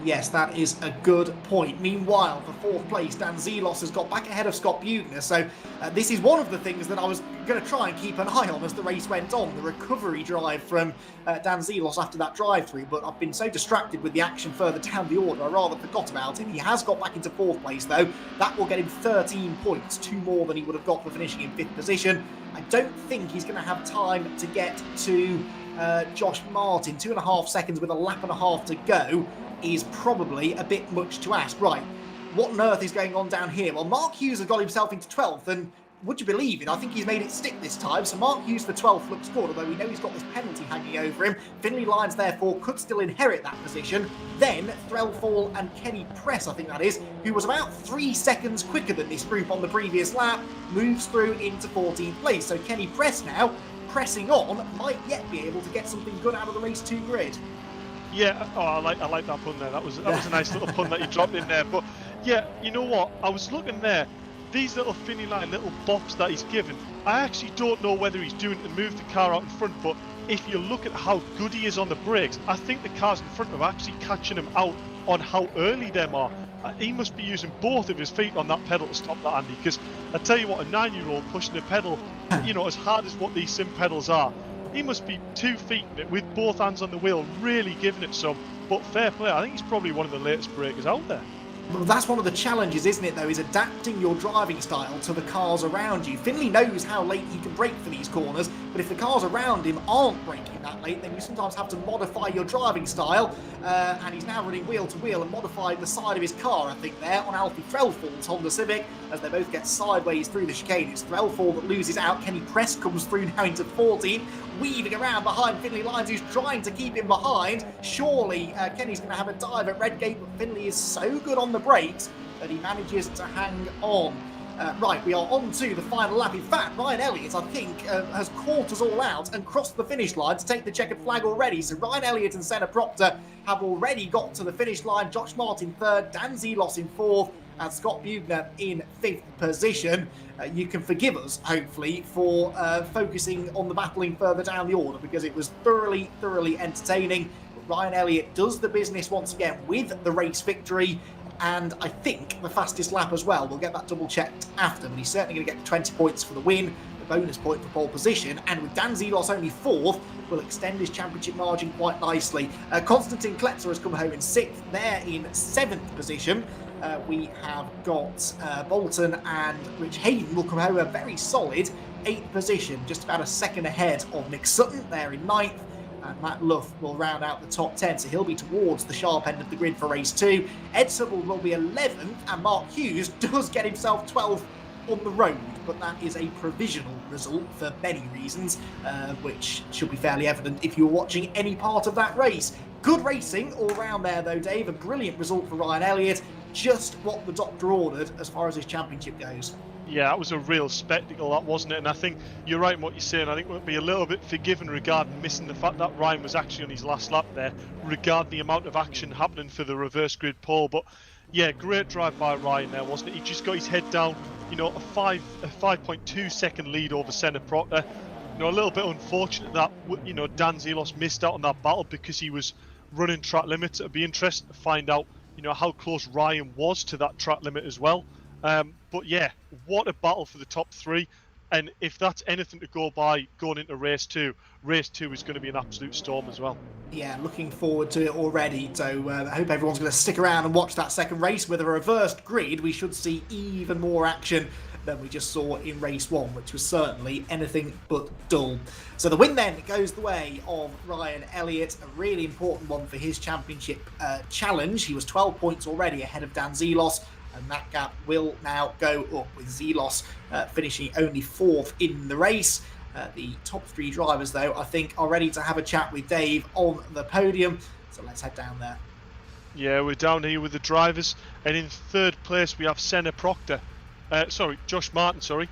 Yes, that is a good point. Meanwhile, for 4th place, Dan Zelos has got back ahead of Scott Bugner. So this is one of the things that I was going to try and keep an eye on as the race went on, the recovery drive from Dan Zelos after that drive-through. But I've been so distracted with the action further down the order, I rather forgot about him. He has got back into 4th place, though. That will get him 13 points, 2 more than he would have got for finishing in 5th position. I don't think he's going to have time to get to Josh Martin. 2.5 seconds with a lap and a half to go is probably a bit much to ask. Right, what on earth is going on down here? Well, Mark Hughes has got himself into 12th, and would you believe it, I think he's made it stick this time. So Mark Hughes for 12th looks good, although we know he's got this penalty hanging over him. Finley Lyons, therefore, could still inherit that position. Then Threlfall and Kenny Press, I think that is, who was about 3 seconds quicker than this group on the previous lap, moves through into 14th place. So Kenny Press now, pressing on, might yet be able to get something good out of the race 2 grid. Yeah, I like that pun there. That was a nice little pun that you dropped in there. But yeah, you know what? I was looking there. These little Finley Lyons little bops that he's given, I actually don't know whether he's doing it to move the car out in front. But if you look at how good he is on the brakes, I think the cars in front of him are actually catching him out on how early them are. He must be using both of his feet on that pedal to stop that, Andy. Because I tell you what, a 9-year-old pushing a pedal, as hard as what these sim pedals are. He must be 2 feet in it with both hands on the wheel, really giving it some. But fair play, I think he's probably one of the latest breakers out there. Well, that's one of the challenges, isn't it, though, is adapting your driving style to the cars around you. Finley knows how late he can brake for these corners, but if the cars around him aren't braking that late, then you sometimes have to modify your driving style, and he's now running wheel to wheel and modified the side of his car, I think, there on Alfie Threlfall's Honda Civic, as they both get sideways through the chicane. It's Threlfall that loses out. Kenny Press comes through now into 14, weaving around behind Finley Lyons, who's trying to keep him behind. Surely Kenny's going to have a dive at Redgate, but Finley is so good on the brakes that he manages to hang on. Right, we are on to the final lap. In fact, Ryan Elliott, I think, has caught us all out and crossed the finish line to take the checkered flag already. So Ryan Elliott and Senna Proctor have already got to the finish line. Josh Martin third, Dan Zelos in fourth, and Scott Bugner in fifth position. You can forgive us, hopefully, for focusing on the battling further down the order, because it was thoroughly entertaining. But Ryan Elliott does the business once again with the race victory, and I think the fastest lap as well. We'll get that double checked after, but he's certainly going to get 20 points for the win, the bonus point for pole position, and with Dan Zelos only fourth, will extend his championship margin quite nicely. Konstantin Kletzer has come home in sixth, there in seventh position. We have got Bolton and Rich Hayden will come home a very solid 8th position, just about a second ahead of Nick Sutton there in 9th. And Matt Luff will round out the top 10, so he'll be towards the sharp end of the grid for race 2. Ed Subble will be 11th, and Mark Hughes does get himself 12th on the road, but that is a provisional result for many reasons, which should be fairly evident if you're watching any part of that race. Good racing all round there, though, Dave. A brilliant result for Ryan Elliott. Just what the doctor ordered as far as his championship goes. Yeah, that was a real spectacle, that wasn't it? And I think you're right in what you're saying. I think we'll be a little bit forgiven regarding missing the fact that Ryan was actually on his last lap there, regarding the amount of action happening for the reverse grid pole. But yeah, great drive by Ryan there, wasn't it? He just got his head down, you know, a 5.2 second lead over Senna Proctor. You know, a little bit unfortunate that, you know, Dan Zelos missed out on that battle because he was running track limits. It'd be interesting to find out, you know, how close Ryan was to that track limit as well. But yeah, what a battle for the top 3. And if that's anything to go by going into race 2 is going to be an absolute storm as well. Yeah, looking forward to it already. So I hope everyone's going to stick around and watch that second race. With a reversed grid, we should see even more action than we just saw in race 1, which was certainly anything but dull. So the win then goes the way of Ryan Elliott, a really important one for his championship challenge. He was 12 points already ahead of Dan Zelos, and that gap will now go up, with Zelos finishing only 4th in the race. The top 3 drivers, though, I think are ready to have a chat with Dave on the podium. So let's head down there. Yeah, we're down here with the drivers, and in 3rd place we have Senna Proctor. Josh Martin, sorry.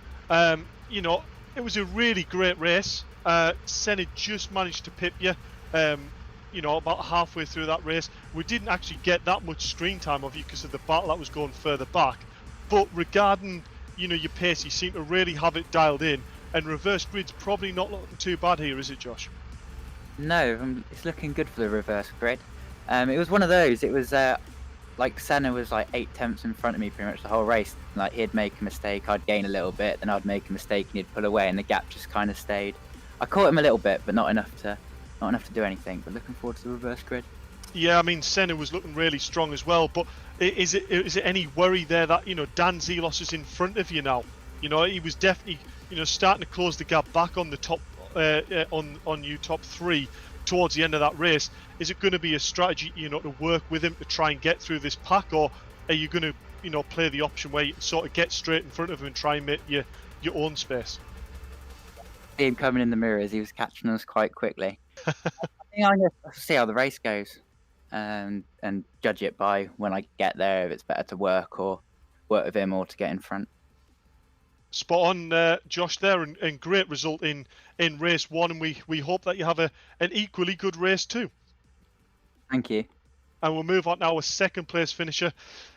You know, it was a really great race. Senna just managed to pip you, you know, about halfway through that race. We didn't actually get that much screen time of you because of the battle that was going further back. But regarding, you know, your pace, you seem to really have it dialed in. And reverse grid's probably not looking too bad here, is it, Josh? No, it's looking good for the reverse grid. It was one of those. It was like Senna was like 8 tenths in front of me pretty much the whole race. Like he'd make a mistake, I'd gain a little bit, then I'd make a mistake and he'd pull away, and the gap just kind of stayed. I caught him a little bit, but not enough to do anything. But looking forward to the reverse grid. Yeah, I mean Senna was looking really strong as well. But is it any worry there that, you know, Dan Zelos is in front of you now? You know, he was definitely, you know, starting to close the gap back on the top on you top 3 towards the end of that race. Is it going to be a strategy, you know, to work with him to try and get through this pack, or are you going to, you know, play the option where you sort of get straight in front of him and try and make your own space? Him coming in the mirrors, he was catching us quite quickly. I think I'm going to see how the race goes, and judge it by when I get there if it's better to work with him or to get in front. Spot on, Josh, there, and great result in race 1, and we hope that you have an equally good race 2. Thank you. And we'll move on now with 2nd place finisher,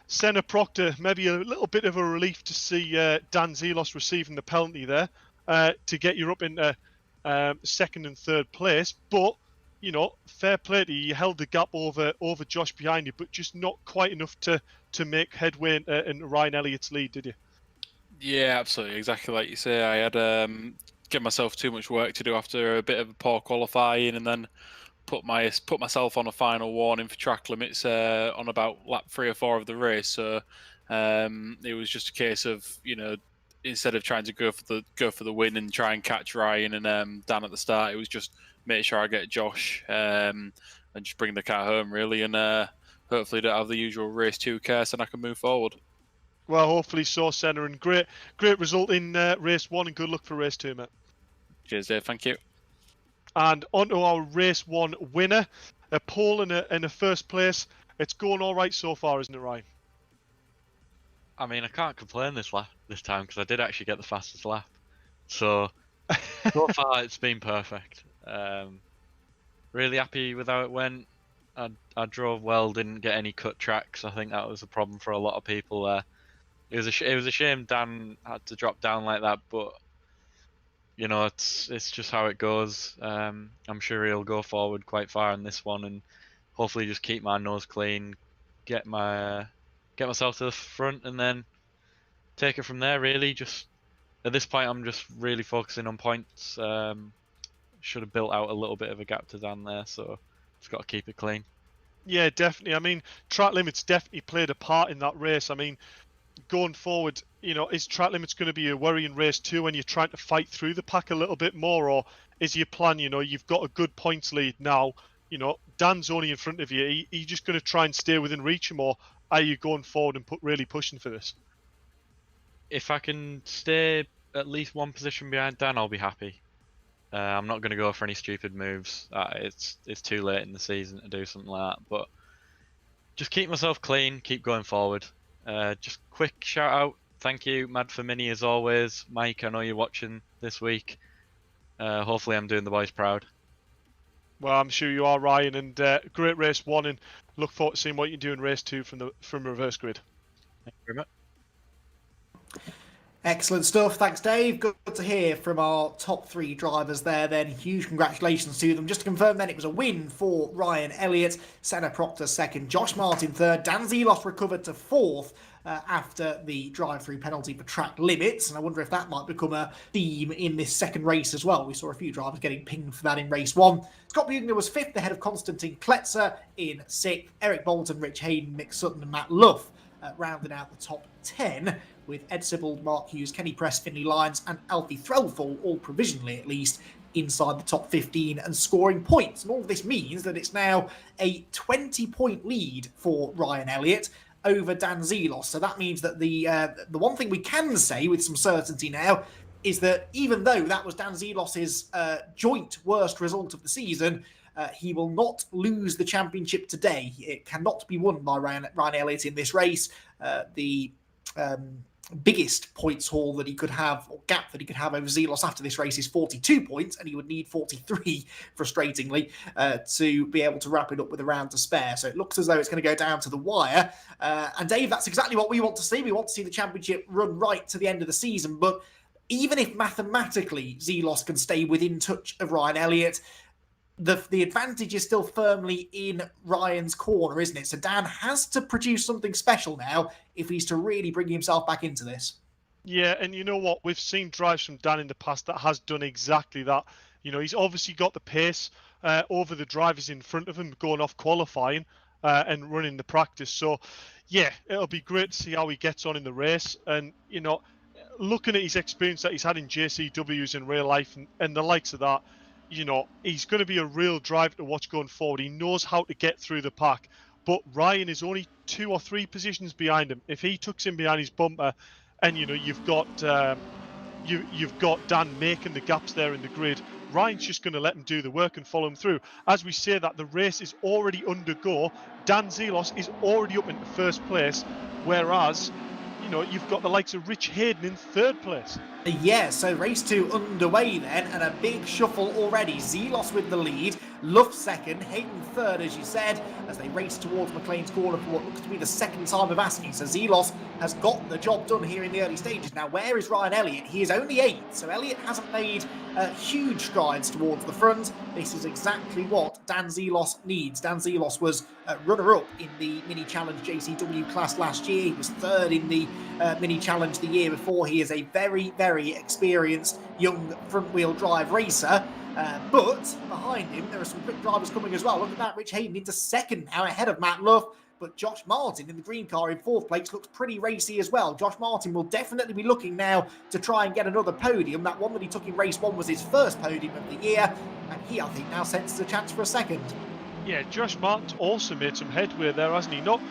Senna Proctor. Maybe a little bit of a relief to see Dan Zelos receiving the penalty there to get you up into 2nd and 3rd place. But, you know, fair play to you. You held the gap over Josh behind you, but just not quite enough to make headway in Ryan Elliott's lead, did you? Yeah, absolutely. Exactly like you say. I had given myself too much work to do after a bit of a poor qualifying, and then put myself on a final warning for track limits on about lap 3 or 4 of the race. So it was just a case of, instead of trying to go for the win and try and catch Ryan and Dan at the start, it was just make sure I get Josh and just bring the car home really, and hopefully don't have the usual race 2 curse and I can move forward. Well, hopefully so, Senna, and great result in race 1, and good luck for race 2, mate. Cheers, Dave. Thank you. And on to our race 1 winner, a pole and a first place. It's going all right so far, isn't it, Ryan? I mean, I can't complain this time because I did actually get the fastest lap. So far it's been perfect. Really happy with how it went. I drove well, didn't get any cut tracks. I think that was a problem for a lot of people there. It was a shame Dan had to drop down like that, but it's just how it goes. I'm sure he'll go forward quite far in this one, and hopefully just keep my nose clean, get myself to the front, and then take it from there. Really, just at this point, I'm just really focusing on points. Should have built out a little bit of a gap to Dan there, so just got to keep it clean. Yeah, definitely. I mean, track limits definitely played a part in that race. I mean, going forward, is track limits going to be a worry in race 2 when you're trying to fight through the pack a little bit more, or is your plan, you've got a good points lead now, Dan's only in front of you, are you just going to try and stay within reach him, or are you going forward and really pushing for this? If I can stay at least one position behind Dan, I'll be happy. I'm not going to go for any stupid moves. It's too late in the season to do something like that. But just keep myself clean, keep going forward. Just quick shout out. Thank you, Mad for Mini, as always. Mike, I know you're watching this week. Hopefully I'm doing the boys proud. Well, I'm sure you are, Ryan, and great race 1, and look forward to seeing what you do in race 2 from reverse grid. Thank you very much. Excellent stuff. Thanks, Dave. Good to hear from our top 3 drivers there then. Huge congratulations to them. Just to confirm then, it was a win for Ryan Elliott, Senna Proctor 2nd, Josh Martin 3rd, Dan Zelos recovered to 4th after the drive-through penalty for track limits. And I wonder if that might become a theme in this second race as well. We saw a few drivers getting pinged for that in race 1. Scott Bugner was 5th ahead of Konstantin Kletzer in 6th. Eric Bolton, Rich Hayden, Mick Sutton and Matt Luff rounding out the top 10, with Ed Sibbald, Mark Hughes, Kenny Press, Finley Lyons and Alfie Threlfall all provisionally at least inside the top 15 and scoring points. And all of this means that it's now a 20-point lead for Ryan Elliott over Dan Zelos. So that means that the one thing we can say with some certainty now is that even though that was Dan Zelos's joint worst result of the season, he will not lose the championship today. It cannot be won by Ryan Elliott in this race. The biggest points haul that he could have, or gap that he could have over Zelos after this race, is 42 points, and he would need 43, frustratingly, to be able to wrap it up with a round to spare. So it looks as though it's going to go down to the wire. And Dave, that's exactly what we want to see. We want to see the championship run right to the end of the season. But even if mathematically Zelos can stay within touch of Ryan Elliott, the advantage is still firmly in Ryan's corner, isn't it? So Dan has to produce something special now if he's to really bring himself back into this. Yeah, and you know what? We've seen drives from Dan in the past that has done exactly that. He's obviously got the pace over the drivers in front of him going off qualifying and running the practice. So, yeah, it'll be great to see how he gets on in the race. And, looking at his experience that he's had in JCWs in real life and the likes of that, he's going to be a real driver to watch going forward. He knows how to get through the pack, but Ryan is only 2 or 3 positions behind him. If he tucks in behind his bumper, and you've got Dan making the gaps there in the grid, Ryan's just going to let him do the work and follow him through. As we say that, the race is already undergo. Dan Zelos is already up into first place, whereas you've got the likes of Rich Hayden in 3rd place. Yeah, so race 2 underway then, and a big shuffle already. Zelos with the lead, Luff 2nd, Hayden 3rd, as you said, as they race towards McLean's corner for what looks to be the 2nd time of asking. So Zelos has got the job done here in the early stages. Now, where is Ryan Elliott? He is only 8th, so Elliott hasn't made huge strides towards the front. This is exactly what Dan Zelos needs. Dan Zelos was runner-up in the Mini Challenge JCW class last year. He was 3rd in the Mini Challenge the year before. He is a very, very experienced young front-wheel drive racer. But behind him, there are some quick drivers coming as well. Look at that, Rich Hayden into second now ahead of Matt Luff. But Josh Martin in the green car in fourth place looks pretty racy as well. Josh Martin will definitely be looking now to try and get another podium. That one that he took in race 1 was his first podium of the year. And he, I think, now senses a chance for a second. Yeah, Josh Martin's also made some headway there, hasn't he? Not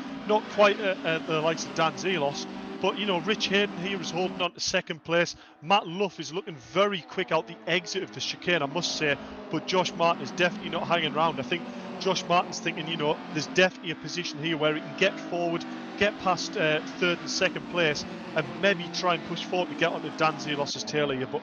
quite at the likes of Dan Zelos, but, you know, Rich Hayden here is holding on to second place. Matt Luff is looking very quick out the exit of the chicane, I must say. But Josh Martin is definitely not hanging around. I think Josh Martin's thinking, you know, there's definitely a position here where he can get forward, get past third and second place, and maybe try and push forward to get onto Dan Zelos's tail here. But,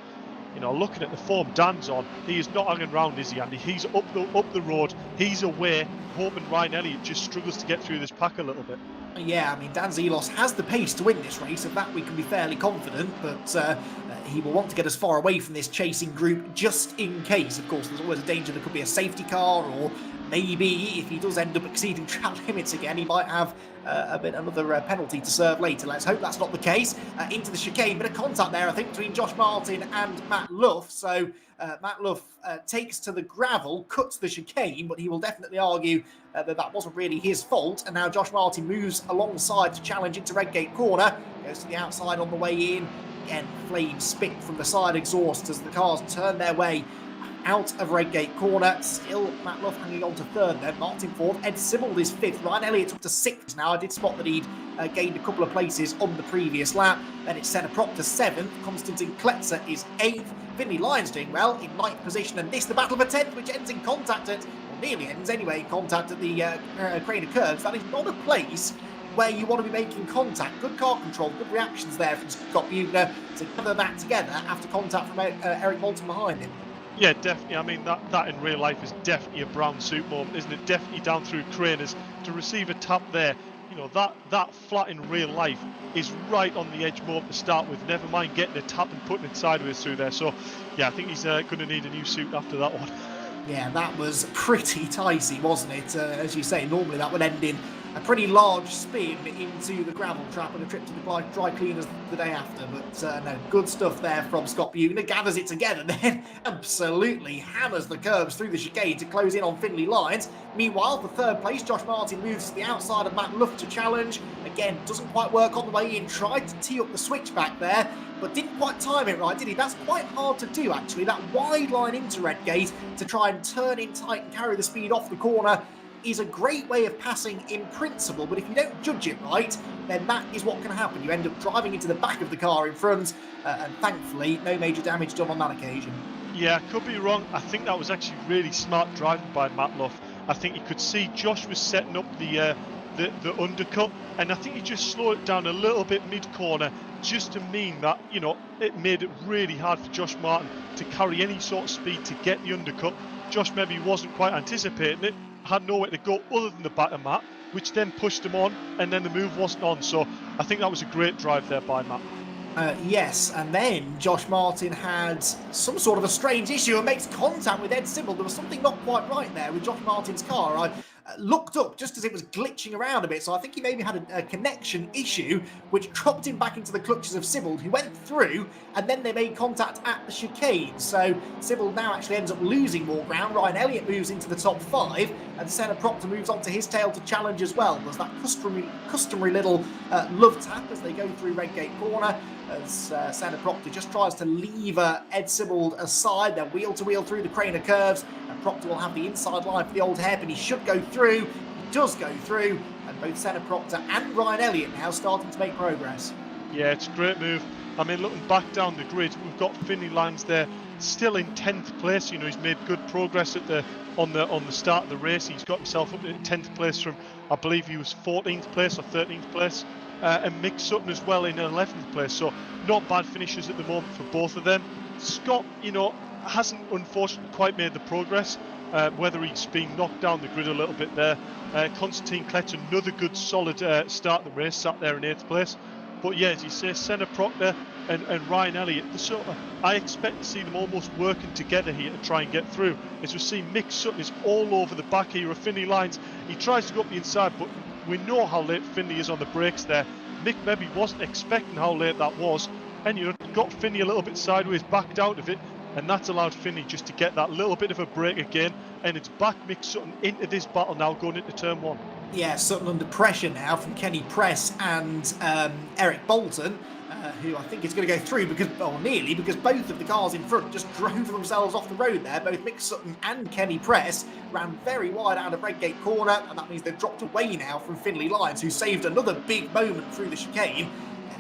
you know, looking at the form Dan's on, he is not hanging around, is he, Andy? He's up the road, he's away, hoping Ryan Elliott just struggles to get through this pack a little bit. Yeah, I mean, Dan Zelos has the pace to win this race, of that we can be fairly confident, but he will want to get as far away from this chasing group just in case. Of course, there's always a danger there could be a safety car, or maybe if he does end up exceeding track limits again, he might have another penalty to serve later. Let's hope that's not the case. Into the chicane, bit of contact there, I think, between Josh Martin and Matt Luff. So Matt Luff takes to the gravel, cuts the chicane, but he will definitely argue that wasn't really his fault. And now Josh Martin moves alongside to challenge into Redgate Corner. Goes to the outside on the way in. Again, flames spit from the side exhaust as the cars turn their way out of Redgate Corner. Still Matt Luff hanging on to third then. Martin fourth. Ed Sibbald is fifth. Ryan Elliott up to sixth now. I did spot that he'd gained a couple of places on the previous lap. Then it's Senna Proctor seventh. Konstantin Kletzer is eighth. Finley Lyons doing well in ninth position. And this, the battle for 10th, which ends in contact at, or nearly ends anyway, in contact at the Crane of Curves. That is not a place where you want to be making contact. Good car control, good reactions there from Scott Bugner to gather that together after contact from Eric Moulton behind him. Yeah, definitely. I mean, that in real life is definitely a brown suit moment, isn't it? Definitely down through Craners to receive a tap there. You know, that flat in real life is right on the edge moment to start with. Never mind getting a tap and putting it sideways through there. So, yeah, I think he's going to need a new suit after that one. Yeah, that was pretty ticey, wasn't it? As you say, normally that would end in a pretty large spin into the gravel trap and a trip to the dry cleaners the day after. But no, good stuff there from Scott Bugner. Gathers it together, then absolutely hammers the curbs through the chicane to close in on Finley Lyons. Meanwhile, for third place, Josh Martin moves to the outside of Matt Luff to challenge. Again, doesn't quite work on the way in. Tried to tee up the switch back there, but didn't quite time it right, did he? That's quite hard to do, actually. That wide line into Redgate to try and turn in tight and carry the speed off the corner is a great way of passing in principle, but if you don't judge it right, then that is what can happen. You end up driving into the back of the car in front, and thankfully, no major damage done on that occasion. Yeah, could be wrong. I think that was actually really smart driving by Matt Luff. I think you could see Josh was setting up the undercut, and I think he just slowed it down a little bit mid-corner, just to mean that, you know, it made it really hard for Josh Martin to carry any sort of speed to get the undercut. Josh maybe wasn't quite anticipating it, had nowhere to go other than the back of Matt, which then pushed him on, and then the move wasn't on. So I think that was a great drive there by Matt. Yes, and then Josh Martin had some sort of a strange issue and makes contact with Ed Sibbald. There was something not quite right there with Josh Martin's car. I looked up just as it was glitching around a bit, so I think he maybe had a connection issue, which dropped him back into the clutches of Sibbald, who went through, and then they made contact at the chicane. So Sibbald now actually ends up losing more ground. Ryan Elliott moves into the top 5, and Senna Proctor moves on to his tail to challenge as well. There's that customary little love tap as they go through Redgate Corner, as Senna Proctor just tries to lever Ed Sibbald aside. They're wheel to wheel through the Crane of Curves, and Proctor will have the inside line for the old hairpin. He should go through. He does go through, and both Senna Proctor and Ryan Elliott now starting to make progress. Yeah, it's a great move. I mean, looking back down the grid, we've got Finley Lyons there, still in 10th place. You know, he's made good progress at on the start of the race. He's got himself up to 10th place from, I believe he was 14th place or 13th place. And Mick Sutton as well in 11th place. So not bad finishes at the moment for both of them. Scott, you know, hasn't unfortunately quite made the progress. Whether he's been knocked down the grid a little bit there. Konstantin Kletzer, another good solid start of the race, sat there in 8th place. But yeah, as you say, Senna Proctor and Ryan Elliott, I expect to see them almost working together here to try and get through. As we see, Mick Sutton is all over the back here of Finley Lyons. He tries to go up the inside, but we know how late Finley is on the brakes there. Mick maybe wasn't expecting how late that was, and you know, got Finley a little bit sideways, backed out of it, and that's allowed Finley just to get that little bit of a break again, and it's back Mick Sutton into this battle now going into turn 1. Yeah, Sutton under pressure now from Kenny Press and Eric Bolton, who I think is going to go through because, or nearly, because both of the cars in front just drove themselves off the road there. Both Mick Sutton and Kenny Press ran very wide out of Redgate corner, and that means they've dropped away now from Finley Lyons, who saved another big moment through the chicane.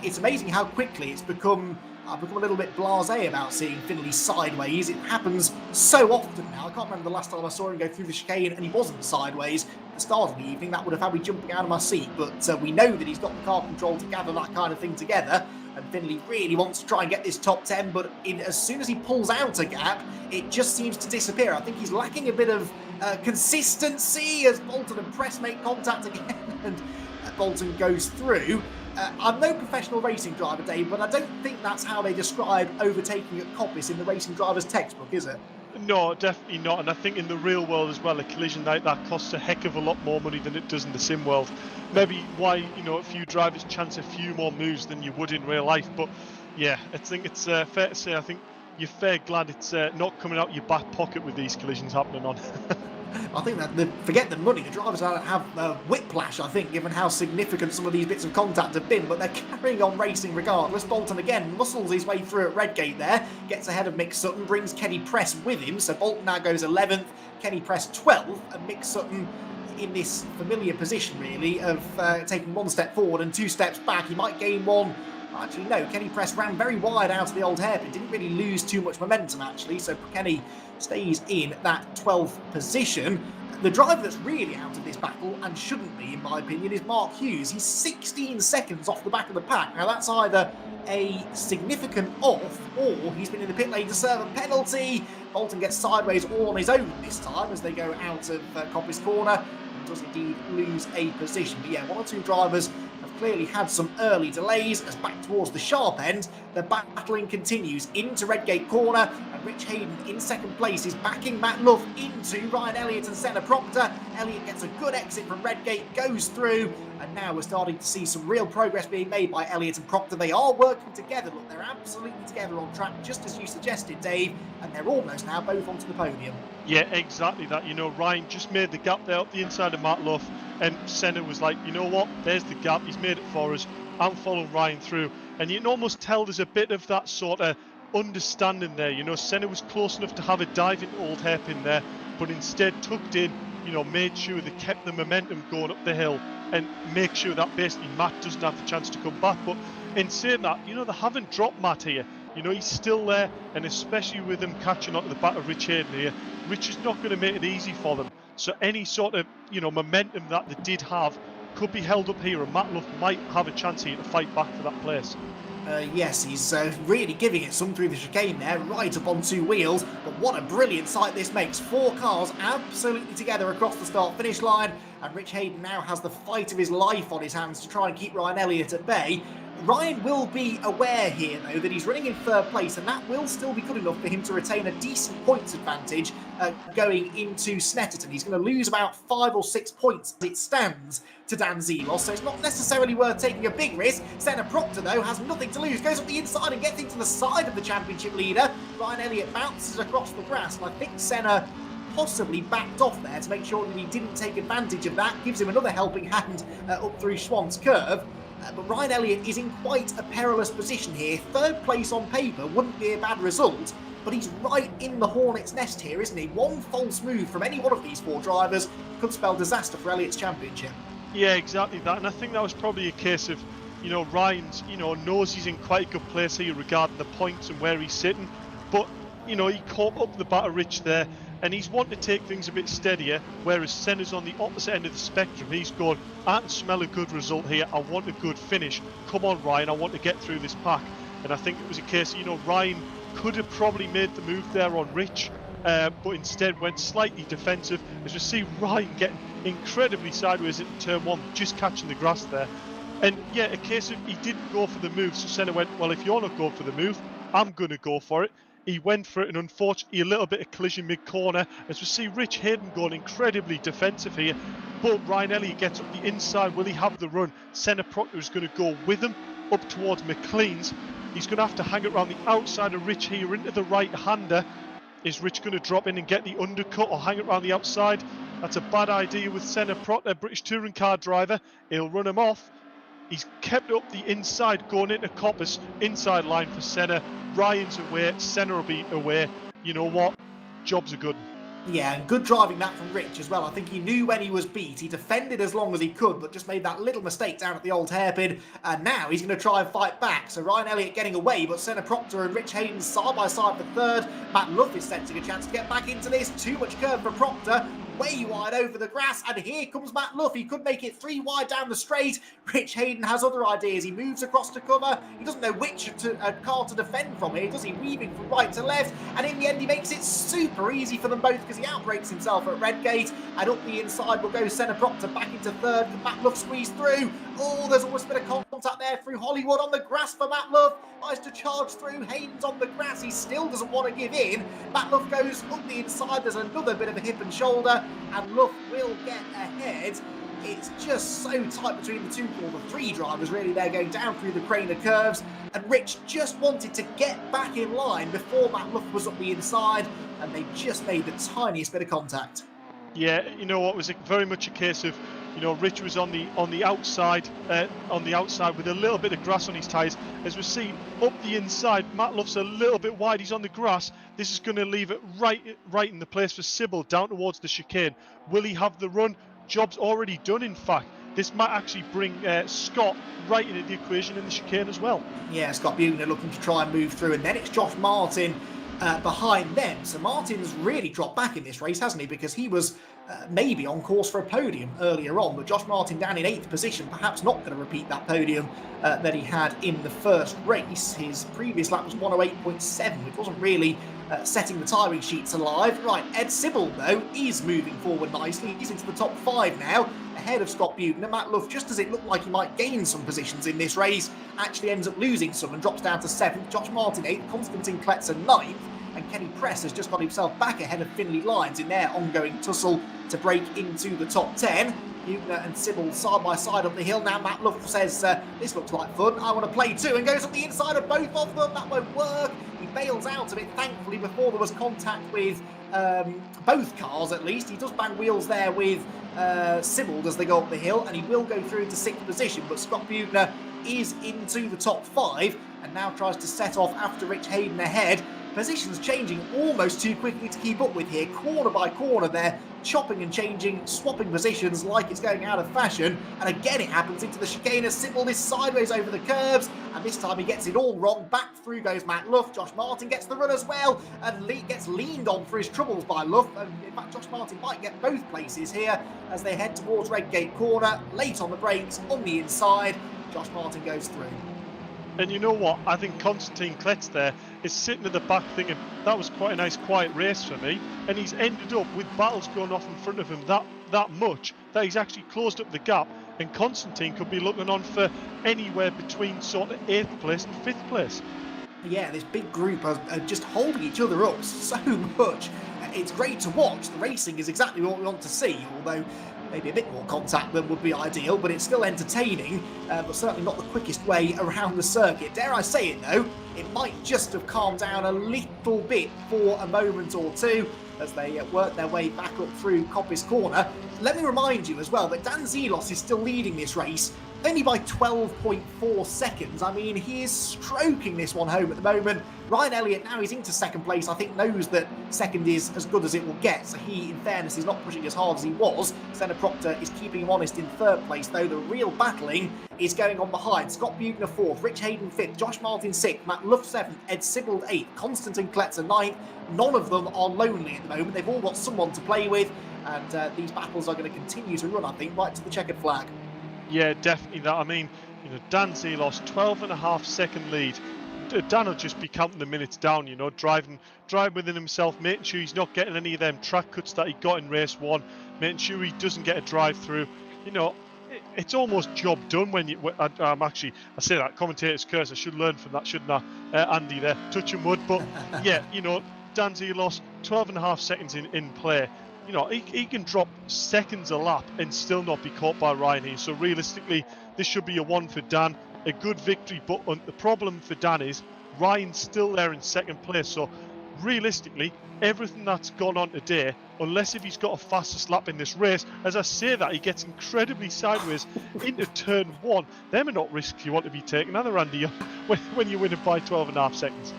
It's amazing how quickly it's become. I've become a little bit blasé about seeing Finley sideways. It happens so often now. I can't remember the last time I saw him go through the chicane and he wasn't sideways. At the start of the evening, that would have had me jumping out of my seat. But we know that he's got the car control to gather that kind of thing together. And Finley really wants to try and get this top 10. But as soon as he pulls out a gap, it just seems to disappear. I think he's lacking a bit of consistency as Bolton and Press make contact again. And Bolton goes through. I'm no professional racing driver, Dave, but I don't think that's how they describe overtaking at Coppice in the racing driver's textbook, is it? No, definitely not. And I think in the real world as well, a collision like that costs a heck of a lot more money than it does in the sim world. Maybe why, a few drivers chance a few more moves than you would in real life. But yeah, I think it's fair to say, I think you're fair glad it's not coming out your back pocket with these collisions happening on. I think that forget the money. The drivers have whiplash, I think, given how significant some of these bits of contact have been, but they're carrying on racing regardless. Bolton again muscles his way through at Redgate there, gets ahead of Mick Sutton, brings Kenny Press with him, so Bolton now goes 11th, Kenny Press 12th, and Mick Sutton in this familiar position, really, of taking one step forward and 2 steps back. He might gain one. Actually, no, Kenny Press ran very wide out of the old hairpin, didn't really lose too much momentum, actually, so Kenny stays in that 12th position. The driver that's really out of this battle, and shouldn't be, in my opinion, is Mark Hughes. He's 16 seconds off the back of the pack. Now, that's either a significant off, or he's been in the pit lane to serve a penalty. Bolton gets sideways all on his own this time as they go out of Coppice corner, and does indeed lose a position. But yeah, 1 or 2 drivers have clearly had some early delays as back towards the sharp end, the battling continues into Redgate corner, and Rich Hayden in second place is backing Matt Love into Ryan Elliott and Senna Proctor. Elliott gets a good exit from Redgate, goes through, and now we're starting to see some real progress being made by Elliott and Proctor. They are working together. Look, they're absolutely together on track, just as you suggested, Dave, and they're almost now both onto the podium. Yeah, exactly that. Ryan just made the gap there up the inside of Matt Luff, and Senna was like, you know what, there's the gap, he's made it for us, I'm following Ryan through. And you can almost tell there's a bit of that sort of understanding there. Senna was close enough to have a dive into old hairpin there, but instead tucked in, made sure they kept the momentum going up the hill and make sure that basically Matt doesn't have the chance to come back. But in saying that, they haven't dropped Matt here. He's still there, and especially with them catching on to the back of Rich Hayden here, Rich is not going to make it easy for them. So any sort of, momentum that they did have could be held up here, and Matt Luff might have a chance here to fight back for that place. Yes, he's really giving it some through the chicane there, right up on 2 wheels. But what a brilliant sight this makes. 4 cars absolutely together across the start-finish line. And Rich Hayden now has the fight of his life on his hands to try and keep Ryan Elliott at bay. Ryan will be aware here, though, that he's running in 3rd place, and that will still be good enough for him to retain a decent points advantage going into Snetterton. He's going to lose about 5 or 6 points as it stands to Dan Zelos, so it's not necessarily worth taking a big risk. Senna Proctor, though, has nothing to lose, goes up the inside and gets into the side of the championship leader. Ryan Elliott bounces across the grass, and I think Senna possibly backed off there to make sure that he didn't take advantage of that. Gives him another helping hand up through Schwann's curve. But Ryan Elliott is in quite a perilous position here. 3rd place on paper wouldn't be a bad result, but he's right in the hornet's nest here, isn't he? One false move from any one of these 4 drivers could spell disaster for Elliott's championship. Yeah, exactly that. And I think that was probably a case of, Ryan's, knows he's in quite a good place here regarding the points and where he's sitting. But, he caught up the batter Rich there, and he's wanting to take things a bit steadier, whereas Senna's on the opposite end of the spectrum. He's going, I can smell a good result here, I want a good finish. Come on, Ryan, I want to get through this pack. And I think it was a case, Ryan could have probably made the move there on Rich, but instead went slightly defensive, as you see Ryan getting incredibly sideways into turn 1, just catching the grass there. And yeah, a case of he didn't go for the move, so Senna went, well, if you're not going for the move, I'm going to go for it. He went for it, and unfortunately a little bit of collision mid-corner, as we see Rich Hayden going incredibly defensive here. But Ryan Elliott gets up the inside. Will he have the run? Senna Proctor is going to go with him up towards McLean's. He's going to have to hang it around the outside of Rich here into the right-hander. Is Rich going to drop in and get the undercut or hang it around the outside? That's a bad idea with Senna Proctor, British touring car driver. He'll run him off. He's kept up the inside going into Coppice. Inside line for Senna. Ryan's away. Senna will be away. You know what? Job's a good one. Yeah, and good driving that from Rich as well. I think he knew when he was beat. He defended as long as he could, but just made that little mistake down at the old hairpin. And now he's going to try and fight back. So Ryan Elliott getting away, but Senna Proctor and Rich Hayden side by side for third. Matt Luff is sensing a chance to get back into this. Too much curve for Proctor. Way wide over the grass, and here comes Matt Luff. He could make it 3 wide down the straight. Rich Hayden has other ideas. He moves across to cover. He doesn't know which car to defend from here, does he? Weaving from right to left, and in the end he makes it super easy for them both because he outbrakes himself at Redgate, and up the inside will go Senna Proctor back into third. Can Matt Luff squeeze through? Oh, there's almost a bit of contact there through Hollywood on the grass for Matt Luff. Tries to charge through. Hayden's on the grass. He still doesn't want to give in. Matt Luff goes up the inside. There's another bit of a hip and shoulder, and Luff will get ahead. It's just so tight between the the 3 drivers really. They're going down through the crane of curves, and Rich just wanted to get back in line before Matt Luff was up the inside, and they just made the tiniest bit of contact. Yeah, you know what, was very much a case of, you know, Rich was on the outside with a little bit of grass on his tyres. As we see up the inside, Matt Luff's a little bit wide. He's on the grass. This is going to leave it right in the place for Sybil down towards the chicane. Will he have the run? Job's already done. In fact, this might actually bring Scott right into the equation in the chicane as well. Yeah, Scott Bugner looking to try and move through, and then it's Josh Martin behind them. So Martin's really dropped back in this race, hasn't he? Because he was maybe on course for a podium earlier on, but Josh Martin down in 8th position, perhaps not going to repeat that podium that he had in the first race. His previous lap was 108.7, which wasn't really setting the timing sheets alive. Right, Ed Sybil, though, is moving forward nicely. He's into the top 5 now, ahead of Scott Bugner. Matt Luff, just as it looked like he might gain some positions in this race, actually ends up losing some and drops down to 7th. Josh Martin 8th, Konstantin Kletzer 9th, and Kenny Press has just got himself back ahead of Finley Lyons in their ongoing tussle to break into the top 10. Bugner and Sybil side by side up the hill. Now Matt Luff says, this looks like fun, I want to play too, and goes up the inside of both of them. That won't work. He bails out of it, thankfully, before there was contact with both cars at least. He does bang wheels there with Sybil as they go up the hill, and he will go through into 6th position, but Scott Bugner is into the top 5 and now tries to set off after Rich Hayden ahead. Positions changing almost too quickly to keep up with here. Corner by corner they're chopping and changing, swapping positions like it's going out of fashion. And again it happens into the chicane as Sybil is sideways over the curbs. And this time he gets it all wrong. Back through goes Matt Luff. Josh Martin gets the run as well and gets leaned on for his troubles by Luff. And in fact Josh Martin might get both places here as they head towards Redgate Corner. Late on the brakes, on the inside. Josh Martin goes through. And you know what? I think Konstantin Kletz there is sitting at the back thinking, that was quite a nice quiet race for me. And he's ended up with battles going off in front of him that much that he's actually closed up the gap. And Konstantin could be looking on for anywhere between sort of 8th place and 5th place. Yeah, this big group are just holding each other up so much. It's great to watch. The racing is exactly what we want to see, although maybe a bit more contact than would be ideal, but it's still entertaining, but certainly not the quickest way around the circuit. Dare I say it though, it might just have calmed down a little bit for a moment or two as they work their way back up through Coppice Corner. Let me remind you as well that Dan Zelos is still leading this race, only by 12.4 seconds. I mean, he is stroking this one home at the moment. Ryan Elliott, now he's into 2nd place, I think knows that 2nd is as good as it will get. So he, in fairness, is not pushing as hard as he was. Senna Proctor is keeping him honest in 3rd place, though the real battling is going on behind. Scott Bugner 4th, Rich Hayden 5th, Josh Martin 6th, Matt Luff 7th, Ed Sybil 8th, Konstantin Kletzer 9th. None of them are lonely at the moment. They've all got someone to play with, and these battles are going to continue to run, I think, right to the checkered flag. Yeah, definitely that. I mean, you know, Dan Zelos, 12.5 second lead. Dan will just be counting the minutes down, you know, driving within himself, making sure he's not getting any of them track cuts that he got in race 1, making sure he doesn't get a drive through. You know, it's almost job done when you. I say that, commentator's curse. I should learn from that, shouldn't I, Andy? There, touching wood, but yeah, you know, Dan Zelos, 12.5 seconds in play. You know, he can drop seconds a lap and still not be caught by Ryan here. So realistically, this should be a 1 for Dan. a good victory. But the problem for Dan is Ryan's still there in second place. So realistically, everything that's gone on today, unless if he's got a fastest lap in this race, as I say that, he gets incredibly sideways into turn 1. Them are not risks you want to be taking, are they, Randy, when you're winning by 12.5 seconds?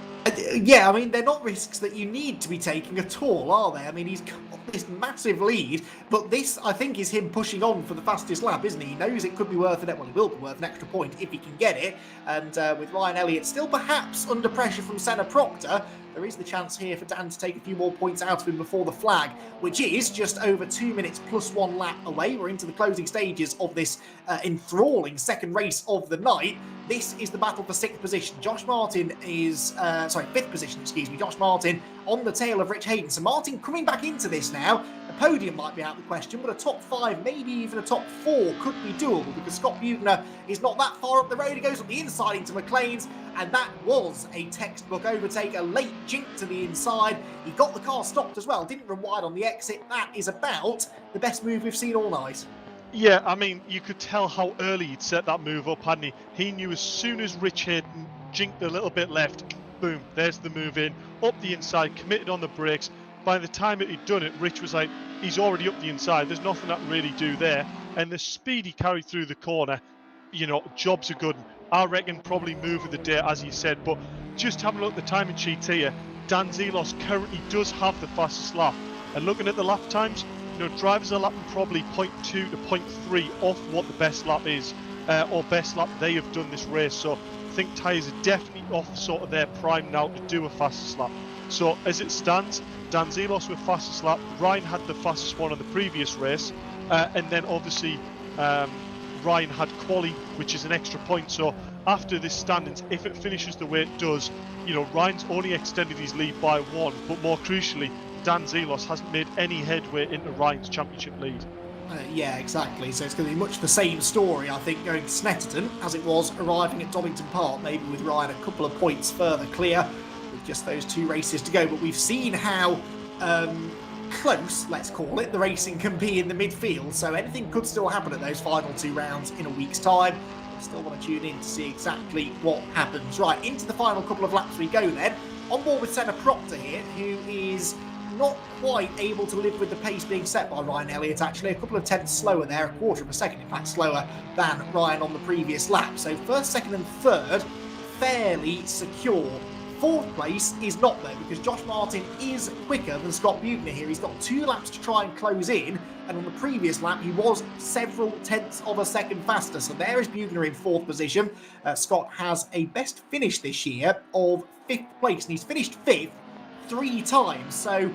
Yeah, I mean, they're not risks that you need to be taking at all, are they? I mean, he's got this massive lead, but this, I think, is him pushing on for the fastest lap, isn't he? He knows it could be worth it. Well, it will be worth an extra point if he can get it. And with Ryan Elliott still perhaps under pressure from Senna Proctor, there is the chance here for Dan to take a few more points out of him before the flag, which is just over 2 minutes plus 1 lap away. We're into the closing stages of this enthralling second race of the night. This is the battle for 6th position. Josh Martin is, 5th position, excuse me. Josh Martin on the tail of Rich Hayden. So Martin coming back into this now. A podium might be out of the question, but a top 5, maybe even a top 4 could be doable because Scott Bugner is not that far up the road. He goes up the inside into McLean's, and that was a textbook overtake, a late jink to the inside. He got the car stopped as well, didn't run wide on the exit. That is about the best move we've seen all night. Yeah, I mean, you could tell how early he'd set that move up, hadn't he? He knew as soon as Rich Hayden jinked a little bit left, boom, there's the move in, up the inside, committed on the brakes. By the time that he'd done it, Rich was like, he's already up the inside, there's nothing I can really do there. And the speed he carried through the corner, you know, job's a good one. I reckon probably move of the day, as you said, but just having a look at the timing sheet here, Dan Zelos currently does have the fastest lap. And looking at the lap times, you know, drivers are lapping probably 0.2 to 0.3 off what the best lap is, or best lap they have done this race. So I think tyres are definitely off sort of their prime now to do a fastest lap. So as it stands, Dan Zelos with fastest lap, Ryan had the fastest one on the previous race, and then obviously Ryan had quali, which is an extra point. So after this standings, if it finishes the way it does, you know, Ryan's only extended his lead by 1, but more crucially, Dan Zelos hasn't made any headway into Ryan's championship lead. Yeah, exactly. So it's going to be much the same story, I think, going to Snetterton as it was arriving at Donington Park, maybe with Ryan a couple of points further clear with just those 2 races to go. But we've seen how close, let's call it, the racing can be in the midfield. So anything could still happen at those final 2 rounds in a week's time. Still want to tune in to see exactly what happens. Right, into the final couple of laps we go then. On board with Senna Proctor here, who is not quite able to live with the pace being set by Ryan Elliott, actually. A couple of tenths slower there, a quarter of a second, in fact, slower than Ryan on the previous lap. So first, second and third, fairly secure. 4th place is not though, because Josh Martin is quicker than Scott Bugner here. He's got 2 laps to try and close in, and on the previous lap, he was several tenths of a second faster. So there is Bugner in 4th position. Scott has a best finish this year of 5th place, and he's finished 5th 3 times, so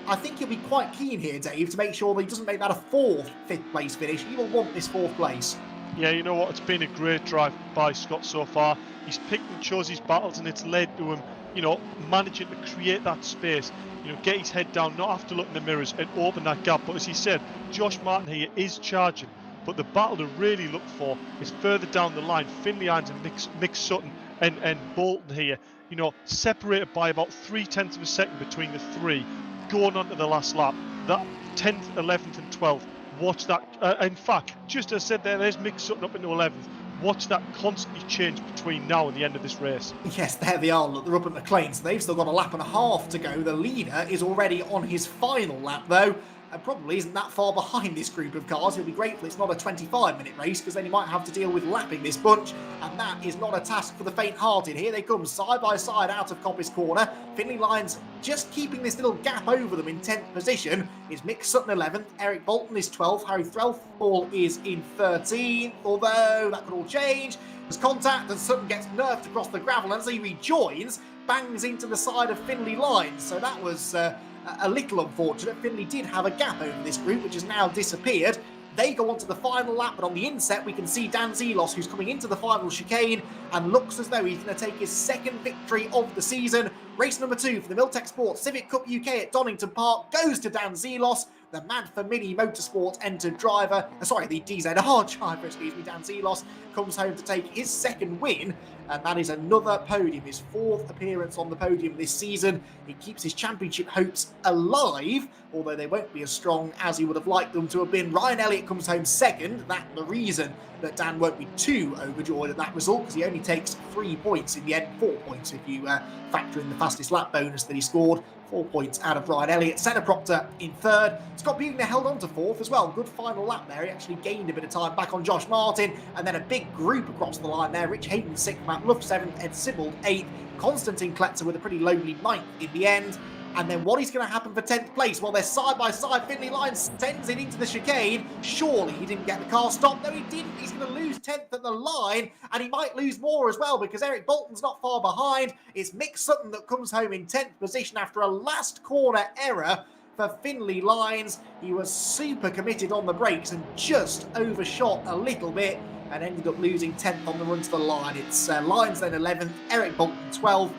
I think he'll be quite keen here, Dave, to make sure that he doesn't make that a 4th 5th place finish. He will want this 4th place. Yeah, you know what, it's been a great drive by Scott so far. He's picked and chose his battles, and it's led to him, you know, managing to create that space, you know, get his head down, not have to look in the mirrors and open that gap. But as he said, Josh Martin here is charging, but the battle to really look for is further down the line. Finley Irons and Mick Sutton and Bolton here, you know, separated by about 0.3 of a second between the 3 going on to the last lap. That 10th, 11th and 12th, watch that. In fact, just as I said there's Mick Sutton up into 11th. Watch that constantly change between now and the end of this race. Yes, there they are. Look, they're up at McLean, so they've still got a lap and a half to go. The leader is already on his final lap, though, and probably isn't that far behind this group of cars. He'll be grateful it's not a 25-minute race, because then he might have to deal with lapping this bunch, and that is not a task for the faint-hearted. Here they come, side by side out of Coppice Corner. Finley Lyons just keeping this little gap over them in 10th position. Is Mick Sutton 11th, Eric Bolton is 12th, Harry Threlfall is in 13th, although that could all change. There's contact, and Sutton gets nerfed across the gravel, and as he rejoins, bangs into the side of Finley Lyons. So that was a little unfortunate. Finley did have a gap over this group, which has now disappeared. They go on to the final lap, but on the inset we can see Dan Zelos, who's coming into the final chicane and looks as though he's going to take his 2nd victory of the season. Race number 2 for the Milltek Sport Civic Cup UK at Donington Park goes to Dan Zelos The Mad for Mini Motorsport entered driver, the DZR driver, Dan Zelos, comes home to take his second win, and that is another podium, his fourth appearance on the podium this season. He keeps his championship hopes alive, although they won't be as strong as he would have liked them to have been. Ryan Elliott comes home second. That's the reason that Dan won't be too overjoyed at that result, because he only takes 3 points in the end, 4 points if you factor in the fastest lap bonus that he scored. 4 points out of Ryan Elliott. Senna Proctor in third. Scott Bugner held on to fourth as well. Good final lap there. He actually gained a bit of time back on Josh Martin. And then a big group across the line there. Rich Hayden sixth, Matt Luff seventh, Ed Sibbald eighth. Konstantin Kletzer with a pretty lonely ninth in the end. And then what is going to happen for 10th place? Well, they're side by side. Finley Lyons sends it into the chicane. Surely he didn't get the car stopped. No, he didn't. He's going to lose 10th at the line, and he might lose more as well, because Eric Bolton's not far behind. It's Mick Sutton that comes home in 10th position after a last corner error for Finley Lyons. He was super committed on the brakes and just overshot a little bit and ended up losing 10th on the run to the line. It's Lyons then 11th, Eric Bolton 12th.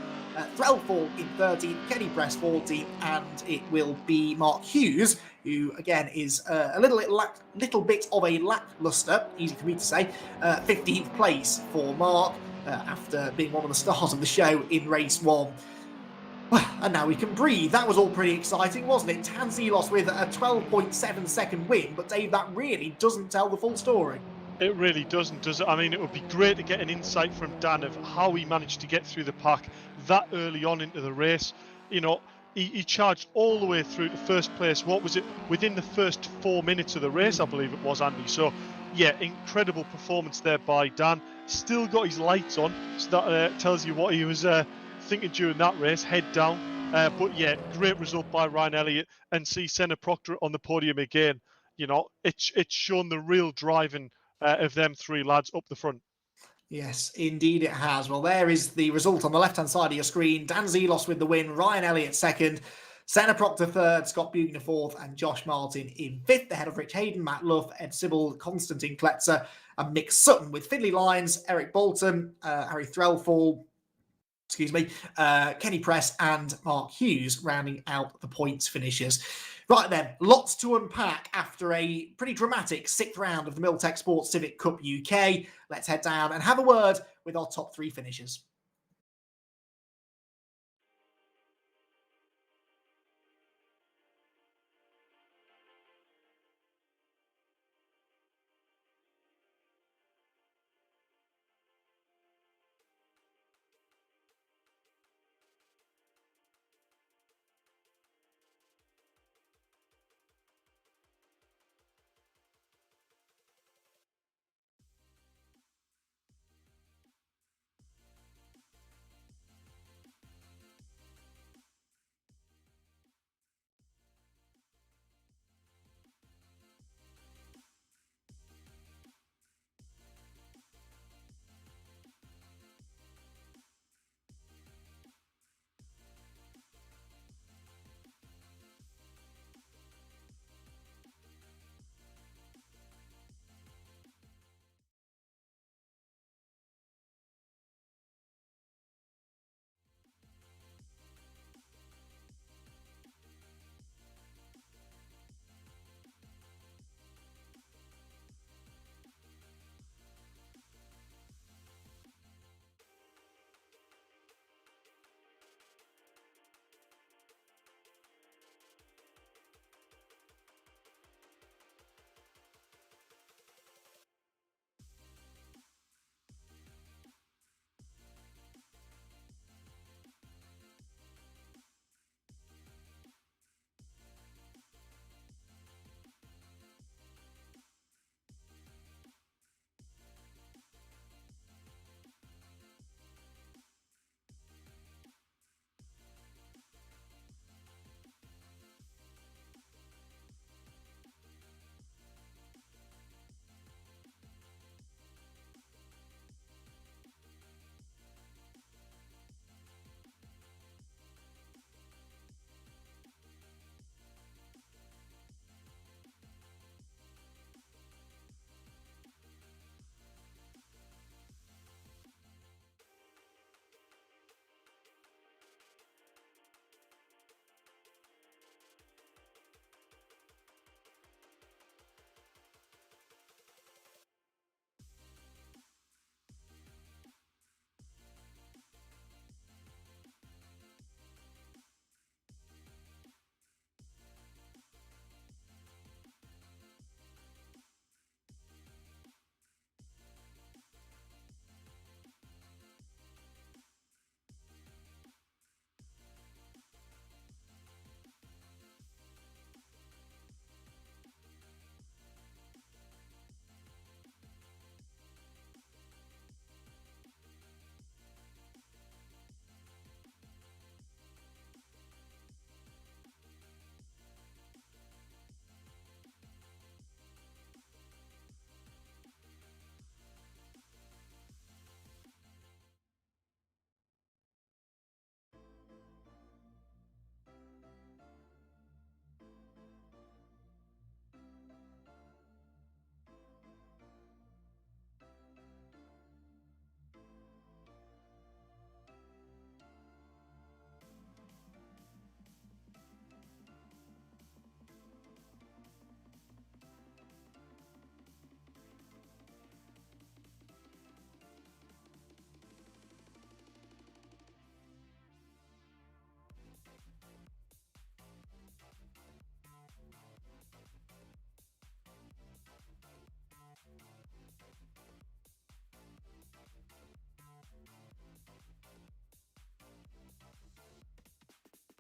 Threlfall in 13th, Kenny Press 14th, and it will be Mark Hughes, who again is a little bit of a lackluster, easy for me to say, 15th place for Mark after being one of the stars of the show in race 1. And now we can breathe. That was all pretty exciting, wasn't it? Dan Zelos with a 12.7 second win, but Dave, that really doesn't tell the full story. It really doesn't, does it? I mean, it would be great to get an insight from Dan of how he managed to get through the pack that early on into the race. You know, he charged all the way through to first place. What was it? Within the first 4 minutes of the race, I believe it was, Andy. So, yeah, incredible performance there by Dan. Still got his lights on, so that tells you what he was thinking during that race, head down. But, yeah, great result by Ryan Elliott, and see Senna Proctor on the podium again. You know, it's shown the real driving of them three lads up the front. Yes, indeed it has. Well, there is the result on the left-hand side of your screen. Dan Zelos with the win, Ryan Elliott second, Senna Proctor third, Scott Bugner fourth, and Josh Martin in fifth, ahead of Rich Hayden, Matt Luff, Ed Sibbald, Konstantin Kletzer, and Mick Sutton, with Finley Lyons, Eric Bolton, Harry Threlfall, Kenny Press, and Mark Hughes rounding out the points finishers. Right then, lots to unpack after a pretty dramatic 6th round of the Milltek Sport Civic Cup UK. Let's head down and have a word with our top 3 finishers.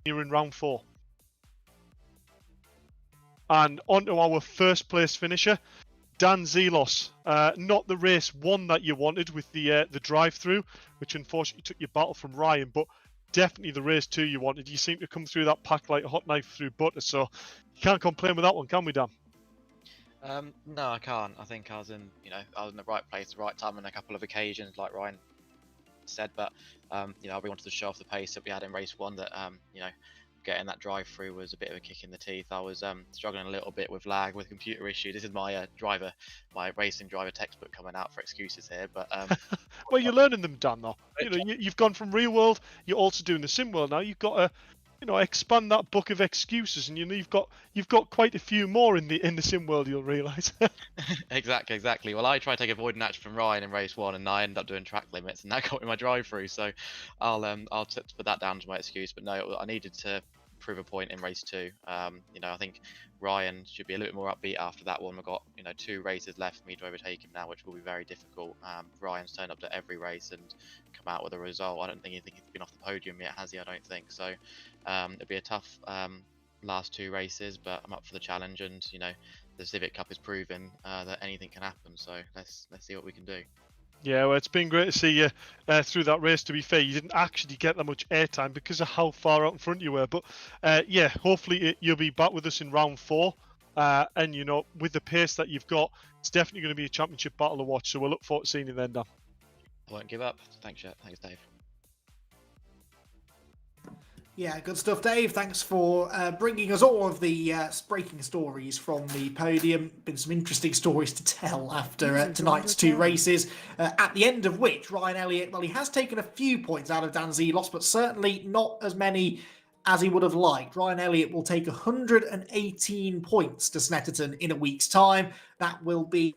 you're in round 4. And on to our first place finisher, Dan Zelos. Not the race 1 that you wanted with the drive-through, which unfortunately took your battle from Ryan, but definitely the race 2 you wanted. You seem to come through that pack like a hot knife through butter, so you can't complain with that one, can we, Dan? No, I can't. I think I was in the right place, the right time on a couple of occasions, like Ryan said. But I really wanted to show off the pace that we had in race 1. That getting that drive-through was a bit of a kick in the teeth. I was struggling a little bit with lag, with computer issues. This is my my racing driver textbook coming out for excuses here. But well, you're learning them, Dan. Though you've gone from real world. You're also doing the sim world now. You've got to expand that book of excuses, and you've got quite a few more in the sim world. You'll realise. Exactly. Well, I tried to take a voiding action from Ryan in race 1, and I ended up doing track limits, and that got me my drive-through. So I'll put that down to my excuse. But no, I needed to prove a point in race 2. I think Ryan should be a little bit more upbeat after that one. We've got 2 races left for me to overtake him now, which will be very difficult. Ryan's turned up to every race and come out with a result. I don't think he's been off the podium yet, has he? I don't think so. It'll be a tough last 2 races, but I'm up for the challenge, and the Civic Cup is proving that anything can happen. So let's see what we can do. Yeah, well, it's been great to see you through that race. To be fair, you didn't actually get that much airtime because of how far out in front you were. But yeah, hopefully you'll be back with us in round 4. And with the pace that you've got, it's definitely going to be a championship battle to watch. So we'll look forward to seeing you then, Dan. I won't give up. Thanks, Dave. Yeah, good stuff, Dave. Thanks for bringing us all of the breaking stories from the podium. Been some interesting stories to tell after tonight's 2 races, at the end of which Ryan Elliott, well, he has taken a few points out of Dan Zelos, but certainly not as many as he would have liked. Ryan Elliott will take 118 points to Snetterton in a week's time. That will be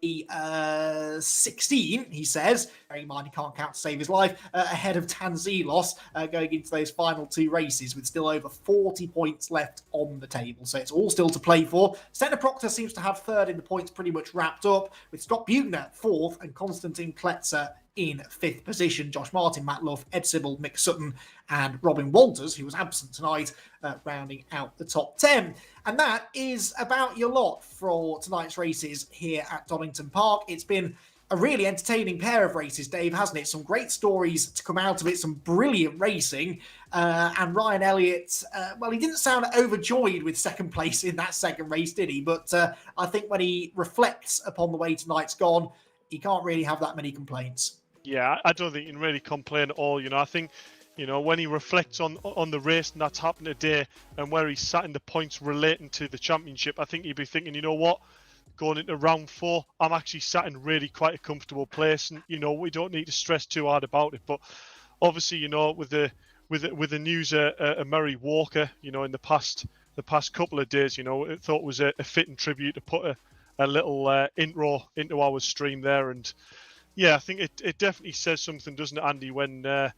16, he says. Bearing in mind he can't count to save his life, ahead of Dan Zelos going into those final 2 races with still over 40 points left on the table. So it's all still to play for. Senna Proctor seems to have 3rd in the points pretty much wrapped up, with Scott Buchner 4th and Konstantin Kletzer in 5th position. Josh Martin, Matt Luff, Ed Sybil, Mick Sutton and Robin Walters, who was absent tonight, rounding out the top 10. And that is about your lot for tonight's races here at Donington Park. It's been a really entertaining pair of races, Dave, hasn't it? Some great stories to come out of it, some brilliant racing. And Ryan Elliott, well, he didn't sound overjoyed with 2nd place in that 2nd race, did he? But I think when he reflects upon the way tonight's gone, he can't really have that many complaints. Yeah, I don't think you can really complain at all. I think, when he reflects on the race and that's happened today and where he's sat in the points relating to the championship, I think he'd be thinking, you know what, going into round 4, I'm actually sat in really quite a comfortable place, and we don't need to stress too hard about it. But obviously, with the news of Murray Walker, in the past couple of days, I thought it was a fitting tribute to put a little intro into our stream there. And yeah, I think it definitely says something, doesn't it, Andy, when a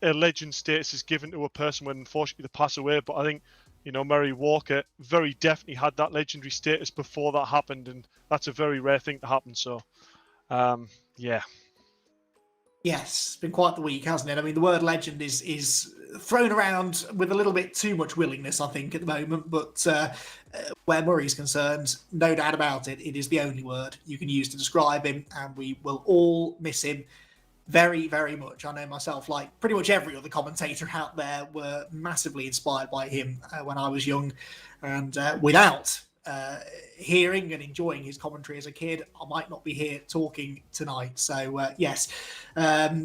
legend status is given to a person when unfortunately they pass away. But I think Murray Walker very definitely had that legendary status before that happened, and that's a very rare thing to happen. So yeah. Yes, it's been quite the week, hasn't it? I mean, the word legend is thrown around with a little bit too much willingness, I think, at the moment. But where Murray's concerned, no doubt about it, it is the only word you can use to describe him. And we will all miss him very, very much. I know myself, like pretty much every other commentator out there, were massively inspired by him when I was young. And without hearing and enjoying his commentary as a kid, I might not be here talking tonight. So yes,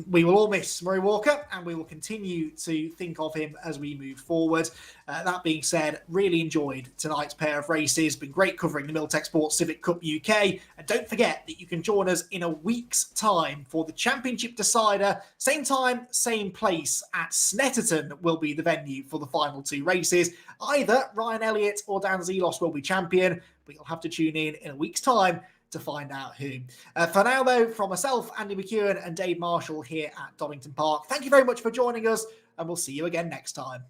we will all miss Murray Walker, and we will continue to think of him as we move forward. That being said, really enjoyed tonight's pair of races. Been great covering the Milltek Sport Civic Cup UK. And don't forget that you can join us in a week's time for the Championship Decider. Same time, same place at Snetterton will be the venue for the final 2 races. Either Ryan Elliott or Dan Zelos will be champion, but you'll have to tune in a week's time to find out who. For now, though, from myself, Andy McEwen and Dave Marshall here at Donington Park, thank you very much for joining us, and we'll see you again next time.